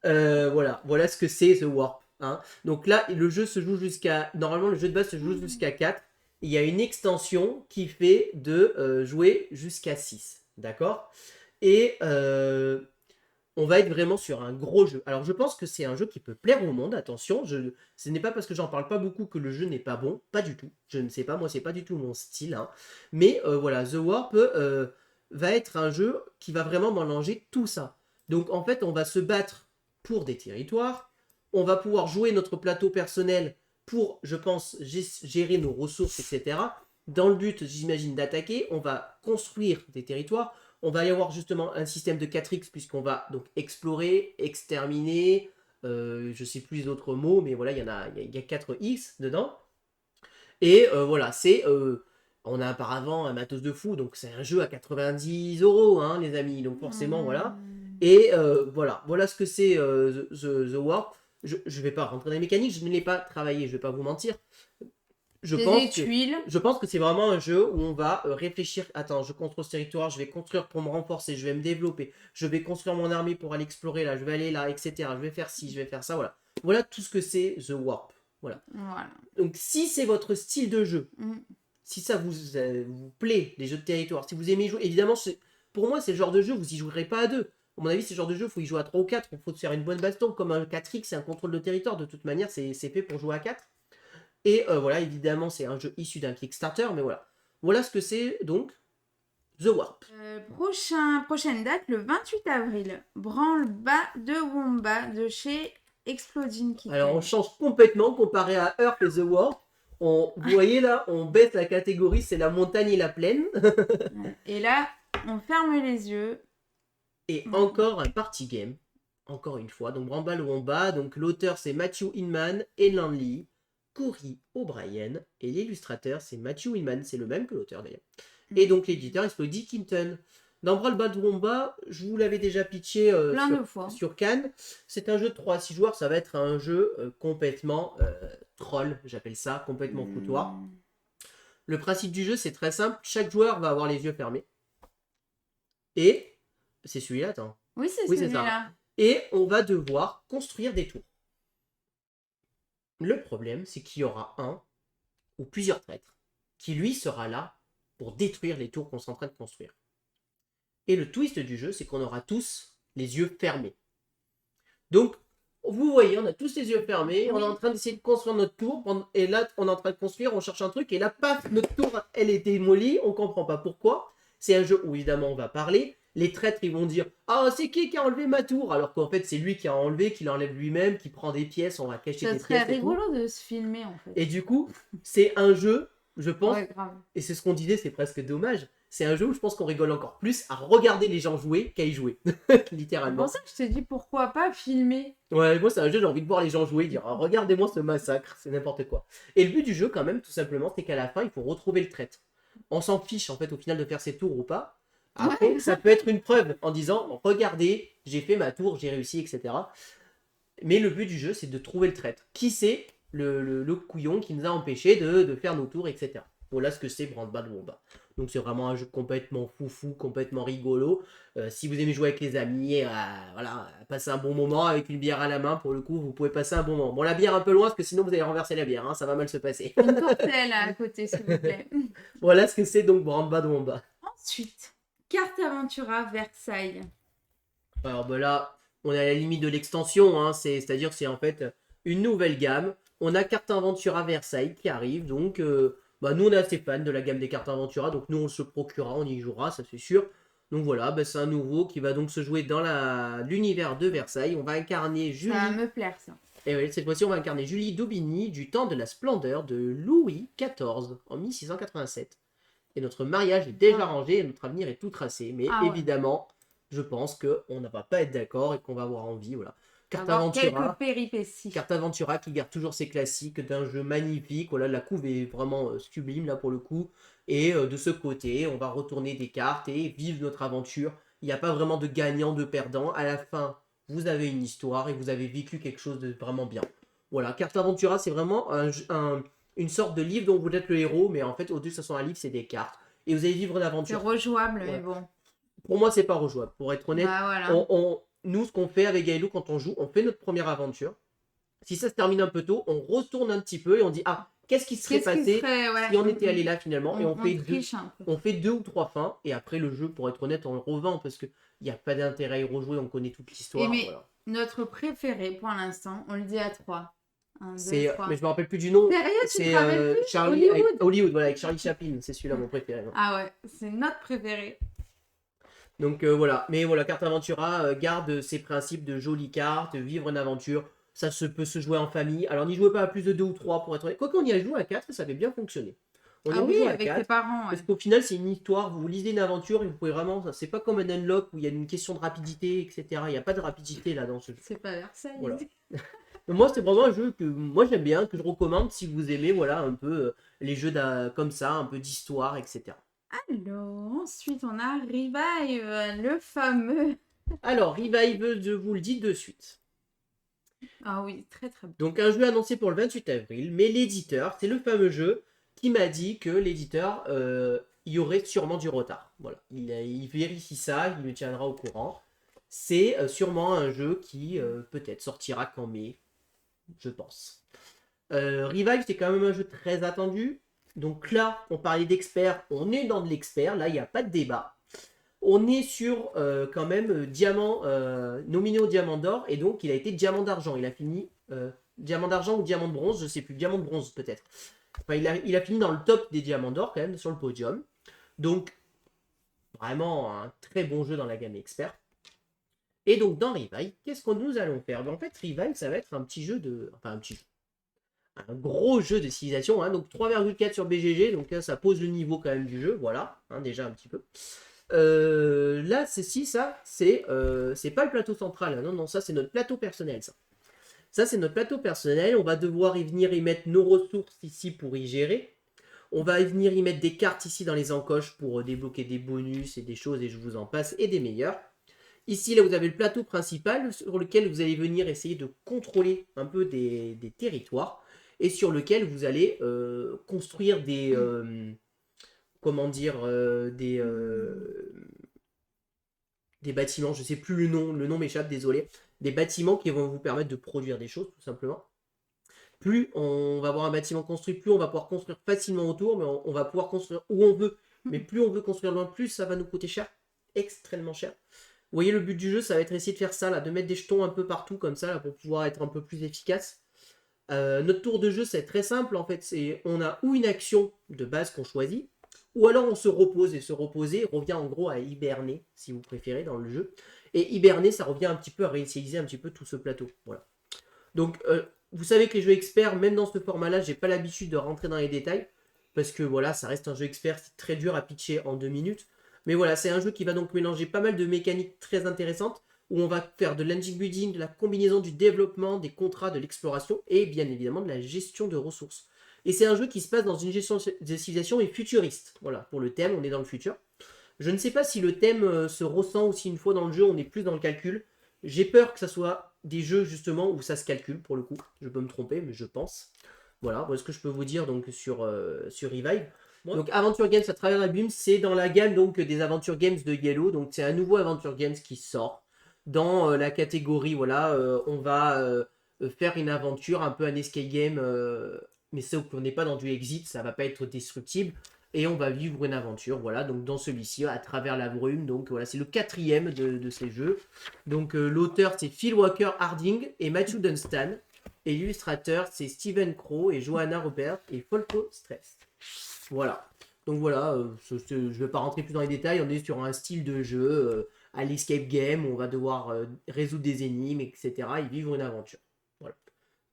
Voilà ce que c'est The Warp. Hein. Donc là, le jeu se joue jusqu'à... Normalement, le jeu de base se joue jusqu'à 4. Il y a une extension qui fait de jouer jusqu'à 6. D'accord? Et on va être vraiment sur un gros jeu. Alors, je pense que c'est un jeu qui peut plaire au monde. Attention, ce n'est pas parce que j'en parle pas beaucoup que le jeu n'est pas bon. Pas du tout. Je ne sais pas. Moi, c'est pas du tout mon style. Hein. Mais voilà, The Warp va être un jeu qui va vraiment mélanger tout ça. Donc, en fait, on va se battre pour des territoires. On va pouvoir jouer notre plateau personnel pour, je pense, gérer nos ressources, etc. Dans le but, j'imagine, d'attaquer. On va construire des territoires. On va y avoir justement un système de 4X puisqu'on va donc explorer, exterminer, je ne sais plus les autres mots, mais voilà, il y a 4X dedans. Et voilà, on a auparavant un matos de fou, donc c'est un jeu à 90 €, hein, les amis, donc forcément, voilà. Et voilà ce que c'est The Warp. Je ne vais pas rentrer dans les mécaniques, je ne l'ai pas travaillé, je ne vais pas vous mentir. Je pense que c'est vraiment un jeu où on va réfléchir. Attends, je construis ce territoire, je vais construire pour me renforcer, je vais me développer, je vais construire mon armée pour aller explorer là, je vais aller là, etc. Je vais faire ci, je vais faire ça, voilà. Voilà tout ce que c'est The Warp. Voilà. Donc si c'est votre style de jeu, si ça vous plaît, les jeux de territoire, si vous aimez jouer, évidemment, pour moi, c'est le genre de jeu, vous y jouerez pas à deux. À mon avis, c'est le genre de jeu, il faut y jouer à 3 ou 4, il faut se faire une bonne baston, comme un 4X, c'est un contrôle de territoire, de toute manière, c'est fait pour jouer à 4. Et voilà, évidemment, c'est un jeu issu d'un Kickstarter, mais voilà. Voilà ce que c'est, donc, The Warp. Prochaine date, le 28 avril. Branle-bas de Womba de chez Exploding Kittens. Alors, on change complètement comparé à Earth et The Warp. Vous voyez là, on baisse la catégorie, c'est la montagne et la plaine. Et là, on ferme les yeux. Et encore un party game, encore une fois. Donc, Branle-bas de Womba, donc l'auteur c'est Matthew Inman et Lan Lee. Corey O'Brien et l'illustrateur c'est Matthew Inman, c'est le même que l'auteur d'ailleurs. Et donc l'éditeur Exploding Kittens. Dans Branle-bas de Womba, je vous l'avais déjà pitché sur Cannes. C'est un jeu de 3 à 6 joueurs, ça va être un jeu complètement troll, j'appelle ça, complètement foutoir. Le principe du jeu c'est très simple, chaque joueur va avoir les yeux fermés. Et c'est celui-là, attends. Oui, c'est celui-là. Et on va devoir construire des tours. Le problème, c'est qu'il y aura un ou plusieurs traîtres qui, lui, sera là pour détruire les tours qu'on est en train de construire. Et le twist du jeu, c'est qu'on aura tous les yeux fermés. Donc, vous voyez, on a tous les yeux fermés, on est en train d'essayer de construire notre tour, et là, on est en train de construire, on cherche un truc, et là, paf, notre tour, elle est démolie, on comprend pas pourquoi. C'est un jeu où, évidemment, on va parler, Les traîtres, ils vont dire « Ah, c'est qui a enlevé ma tour ?» Alors qu'en fait, c'est lui qui a enlevé, qui l'enlève lui-même, qui prend des pièces, on va cacher Ça des serait pièces et tout. rigolo de se filmer, en fait. Et du coup, c'est un jeu, je pense, Ouais, grave. et c'est ce qu'on disait, c'est presque dommage, c'est un jeu où je pense qu'on rigole encore plus à regarder les gens jouer qu'à y jouer, C'est littéralement. pour ça que je te dis pourquoi pas filmer. Ouais, moi c'est un jeu, j'ai envie de voir les gens jouer, dire ah, regardez-moi ce massacre, c'est n'importe quoi. Et le but du jeu, quand même, tout simplement, c'est qu'à la fin, il faut retrouver le traître. On s'en fiche, en fait, au final, de faire ses tours ou pas. Après, ça peut être une preuve en disant regardez, j'ai fait ma tour, j'ai réussi, etc. Mais le but du jeu, c'est de trouver le traître. Qui c'est le couillon qui nous a empêché de faire nos tours, etc. Voilà ce que c'est Brand-Bad Wombat. Donc c'est vraiment un jeu complètement foufou, complètement rigolo. Si vous aimez jouer avec les amis, voilà, passer un bon moment avec une bière à la main, pour le coup, vous pouvez passer un bon moment. Bon, la bière un peu loin, parce que sinon vous allez renverser la bière, hein, ça va mal se passer. Une tortelle à côté, s'il vous plaît. Voilà ce que c'est donc Brand-Bad Wombat. Ensuite, Carte Aventura Versailles. Alors ben là, on est à la limite de l'extension, hein, c'est-à-dire que c'est en fait une nouvelle gamme. On a Carte Aventura Versailles qui arrive, donc bah, nous on est assez fans de la gamme des cartes Aventura, donc nous on se procurera, on y jouera, ça c'est sûr. Donc voilà, bah, c'est un nouveau qui va donc se jouer dans l'univers de Versailles. On va incarner Julie. Ça va me plaire ça. Et oui, cette fois-ci on va incarner Julie d'Aubigny du temps de la splendeur de Louis XIV en 1687. Et notre mariage est déjà rangé et notre avenir est tout tracé. Mais évidemment, je pense qu'on ne va pas être d'accord et qu'on va avoir envie. Voilà. Carte Aventura, quelques péripéties. Carte Aventura qui garde toujours ses classiques d'un jeu magnifique. Voilà, la couve est vraiment sublime là pour le coup. Et de ce côté, on va retourner des cartes et vivre notre aventure. Il n'y a pas vraiment de gagnant, de perdant. À la fin, vous avez une histoire et vous avez vécu quelque chose de vraiment bien. Voilà, Carte Aventura, c'est vraiment une sorte de livre dont vous êtes le héros, mais en fait, au-dessus, ce sont un livre, c'est des cartes. Et vous allez vivre une aventure. C'est rejouable, mais bon. Pour moi, c'est pas rejouable. Pour être honnête, bah, voilà. nous, ce qu'on fait avec Gaëlou quand on joue, on fait notre première aventure. Si ça se termine un peu tôt, on retourne un petit peu et on dit ah, qu'est-ce qui serait passé si on était allé là finalement. Et on fait deux ou trois fins. Et après, le jeu, pour être honnête, on le revend parce qu'il n'y a pas d'intérêt à y rejouer. On connaît toute l'histoire. Mais voilà. Notre préféré pour l'instant, on le dit à 3. Mais je me rappelle plus du nom. Sérieux, c'est Charlie Hollywood, voilà, avec Charlie Chaplin, c'est celui-là mon préféré. Ah ouais, c'est notre préféré. Donc voilà, mais voilà, Carte Aventura garde ses principes de jolies cartes, vivre une aventure, ça peut se jouer en famille. Alors n'y jouez pas à plus de 2 ou 3 pour être honnête. Quoi qu'on y a joué à 4, ça avait bien fonctionné. On avec 4, tes parents. Parce qu'au final, c'est une histoire, vous lisez une aventure et vous pouvez vraiment. C'est pas comme un Unlock où il y a une question de rapidité, etc. Il n'y a pas de rapidité là dans ce jeu. C'est pas Versailles. Voilà. Moi, c'est vraiment un jeu que moi j'aime bien, que je recommande si vous aimez voilà, un peu les jeux comme ça, un peu d'histoire, etc. Alors, ensuite, on a Revive, le fameux. Alors, Revive, je vous le dis de suite. Ah oui, très très bien. Donc, un jeu annoncé pour le 28 avril, mais l'éditeur, c'est le fameux jeu qui m'a dit que l'éditeur, il y aurait sûrement du retard. Voilà, il vérifie ça, il me tiendra au courant. C'est sûrement un jeu qui peut-être sortira qu'en mai, je pense. Revive, c'est quand même un jeu très attendu. Donc là, on parlait d'expert, on est dans de l'expert, là il n'y a pas de débat. On est sur quand même diamant, nominé au diamant d'or, et donc il a été diamant d'argent. Il a fini diamant d'argent ou diamant de bronze, je sais plus, diamant de bronze peut-être. Enfin, il a fini dans le top des diamants d'or quand même, sur le podium. Donc vraiment un très bon jeu dans la gamme expert. Et donc dans Revive, qu'est-ce que nous allons faire? En fait, Revive, ça va être un petit jeu de... Enfin, un petit jeu. Un gros jeu de civilisation, hein, donc 3,4 sur BGG, donc là, ça pose le niveau quand même du jeu, voilà, hein, déjà un petit peu. Là, c'est pas le plateau central, hein, non, ça c'est notre plateau personnel, ça. Ça c'est notre plateau personnel, on va devoir y venir y mettre nos ressources ici pour y gérer. On va y venir y mettre des cartes ici dans les encoches pour débloquer des bonus et des choses, et je vous en passe, et des meilleurs. Ici, là, vous avez le plateau principal sur lequel vous allez venir essayer de contrôler un peu des territoires et sur lequel vous allez construire des... comment dire des bâtiments, je ne sais plus le nom m'échappe, désolé. Des bâtiments qui vont vous permettre de produire des choses, tout simplement. Plus on va avoir un bâtiment construit, plus on va pouvoir construire facilement autour, mais on va pouvoir construire où on veut. Mais plus on veut construire loin, plus ça va nous coûter cher, extrêmement cher. Vous voyez, le but du jeu, ça va être essayer de faire ça, là, de mettre des jetons un peu partout, comme ça, là, pour pouvoir être un peu plus efficace. Notre tour de jeu, c'est très simple, en fait. On a ou une action de base qu'on choisit, ou alors on se repose, et se reposer revient en gros à hiberner, si vous préférez, dans le jeu. Et hiberner, ça revient un petit peu à réutiliser un petit peu tout ce plateau. Voilà. Donc, vous savez que les jeux experts, même dans ce format-là, j'ai pas l'habitude de rentrer dans les détails, parce que voilà, ça reste un jeu expert, c'est très dur à pitcher en 2 minutes. Mais voilà, c'est un jeu qui va donc mélanger pas mal de mécaniques très intéressantes, où on va faire de l'engine building, de la combinaison du développement, des contrats, de l'exploration, et bien évidemment de la gestion de ressources. Et c'est un jeu qui se passe dans une gestion de civilisation et futuriste. Voilà, pour le thème, on est dans le futur. Je ne sais pas si le thème se ressent aussi une fois dans le jeu, on est plus dans le calcul. J'ai peur que ça soit des jeux justement où ça se calcule pour le coup. Je peux me tromper, mais je pense. Voilà, voilà ce que je peux vous dire donc sur Revive. Donc Adventure Games à travers l'album, c'est dans la gamme donc des Adventure Games de Yellow. Donc c'est un nouveau Adventure Games qui sort dans la catégorie. Voilà, on va faire une aventure, un peu un escape game, mais sauf qu'on n'est pas dans du exit, ça va pas être destructible. Et on va vivre une aventure, voilà, donc dans celui-ci, à travers la brume. Donc voilà, c'est le 4e de ces jeux. Donc l'auteur, c'est Phil Walker Harding et Matthew Dunstan. Et l'illustrateur, c'est Stephen Crow et Johanna Robert et Folko Stress. Voilà. Donc voilà, je ne vais pas rentrer plus dans les détails. On est sur un style de jeu à l'escape game. Où on va devoir résoudre des énigmes, etc. et vivre une aventure. Voilà.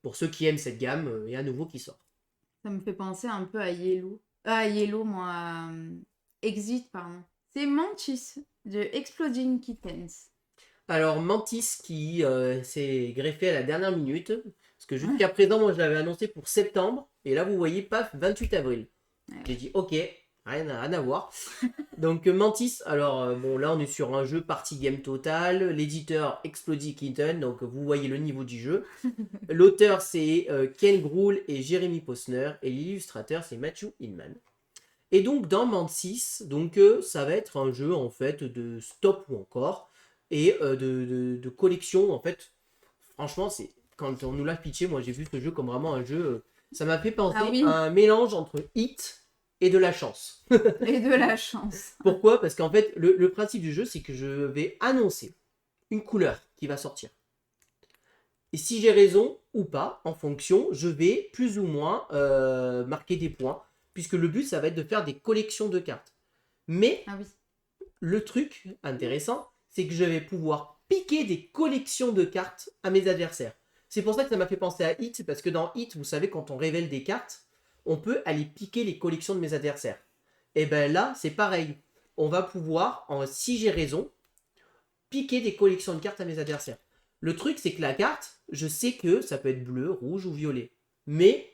Pour ceux qui aiment cette gamme, et à nouveau qui sort. Ça me fait penser un peu à Yellow. Ah, Yellow, moi. Exit, pardon. C'est Mantis de Exploding Kittens. Alors Mantis qui s'est greffé à la dernière minute. Parce que jusqu'à présent, moi je l'avais annoncé pour septembre. Et là, vous voyez, paf, 28 avril. Ouais. J'ai dit, ok, rien à voir. Donc Mantis, alors bon, là on est sur un jeu party game total. L'éditeur Exploding Kitten, donc vous voyez le niveau du jeu. L'auteur c'est Ken Groul et Jeremy Posner. Et l'illustrateur c'est Matthew Inman. Et donc dans Mantis, donc ça va être un jeu en fait de stop ou encore et de collection en fait. Franchement, c'est quand on nous l'a pitché, moi j'ai vu ce jeu comme vraiment un jeu. Ça m'a fait penser à un mélange entre Hit et de la chance. Et de la chance. Pourquoi? Parce qu'en fait, le principe du jeu, c'est que je vais annoncer une couleur qui va sortir. Et si j'ai raison ou pas, en fonction, je vais plus ou moins marquer des points. Puisque le but, ça va être de faire des collections de cartes. Mais Ah oui. le truc intéressant, c'est que je vais pouvoir piquer des collections de cartes à mes adversaires. C'est pour ça que ça m'a fait penser à Hit, parce que dans Hit, vous savez, quand on révèle des cartes, on peut aller piquer les collections de mes adversaires. Et bien là, c'est pareil. On va pouvoir, si j'ai raison, piquer des collections de cartes à mes adversaires. Le truc, c'est que la carte, je sais que ça peut être bleu, rouge ou violet. Mais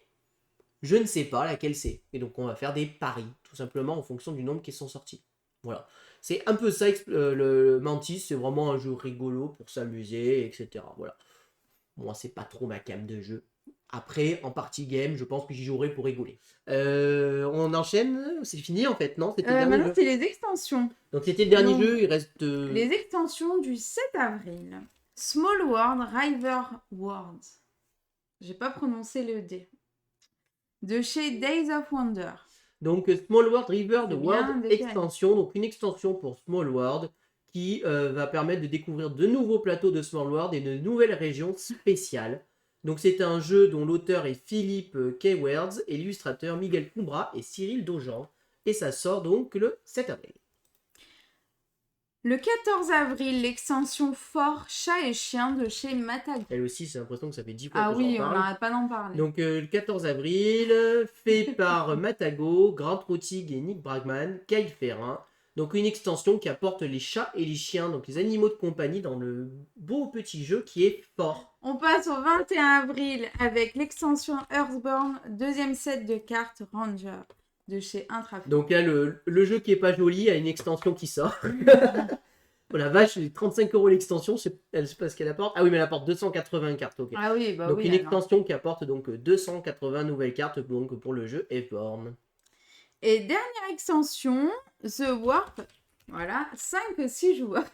je ne sais pas laquelle c'est. Et donc, on va faire des paris, tout simplement, en fonction du nombre qui sont sortis. Voilà. C'est un peu ça, le Mantis, c'est vraiment un jeu rigolo pour s'amuser, etc. Voilà. Moi, c'est pas trop ma cam de jeu. Après, en partie game, je pense que j'y jouerai pour rigoler. On enchaîne, c'est fini en fait, non? C'était le dernier Maintenant, jeu. c'est les extensions. Donc, c'était le dernier Donc, jeu, il reste. Les extensions du 7 avril. Small World, River World. J'ai pas prononcé le D. De chez Days of Wonder. Donc Small World River de C'est bien World décalé. Extension, donc une extension pour Small World qui va permettre de découvrir de nouveaux plateaux de Small World et de nouvelles régions spéciales. Donc c'est un jeu dont l'auteur est Philippe Keywords et l'illustrateur Miguel Cumbra et Cyril Dojan. Et ça sort donc le 7 avril. Le 14 avril, l'extension Fort Chat et Chien de chez Matago. Elle aussi, j'ai l'impression que ça fait 10 fois Ah que oui, j'en on parle. n'arrête pas d'en parler. Donc le 14 avril, fait par Matago, Grant Rotig et Nick Bragman, Kyle Ferrin. Donc une extension qui apporte les chats et les chiens, donc les animaux de compagnie dans le beau petit jeu qui est fort. On passe au 21 avril avec l'extension Earthborn, deuxième set de cartes Ranger de chez Intrafit. Donc là, le jeu qui est pas joli a une extension qui sort. Oh la vache, 35 € l'extension, je sais pas ce qu'elle apporte. Ah oui, mais elle apporte 280 cartes, ok. Ah oui, bah donc oui. une alors. extension qui apporte donc 280 nouvelles cartes donc, pour le jeu Earthborn. Et dernière extension, The Warp. Voilà, 5-6 joueurs.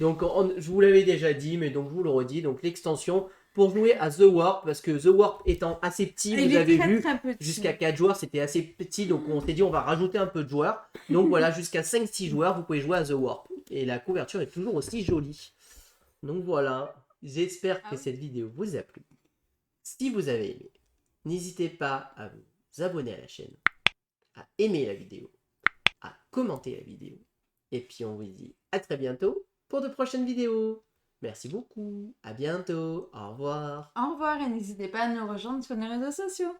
Donc je vous l'avais déjà dit, mais donc je vous le redis. Donc l'extension pour jouer à The Warp, parce que The Warp étant assez petit, Il vous est avez très, vu, très petit. jusqu'à 4 joueurs, c'était assez petit. Donc on s'est dit, on va rajouter un peu de joueurs. Donc voilà, jusqu'à 5-6 joueurs, vous pouvez jouer à The Warp. Et la couverture est toujours aussi jolie. Donc voilà, j'espère que cette vidéo vous a plu. Si vous avez aimé, n'hésitez pas à vous abonner à la chaîne, à aimer la vidéo, commenter la vidéo. Et puis on vous dit à très bientôt pour de prochaines vidéos. Merci beaucoup, à bientôt, au revoir. Au revoir et n'hésitez pas à nous rejoindre sur nos réseaux sociaux.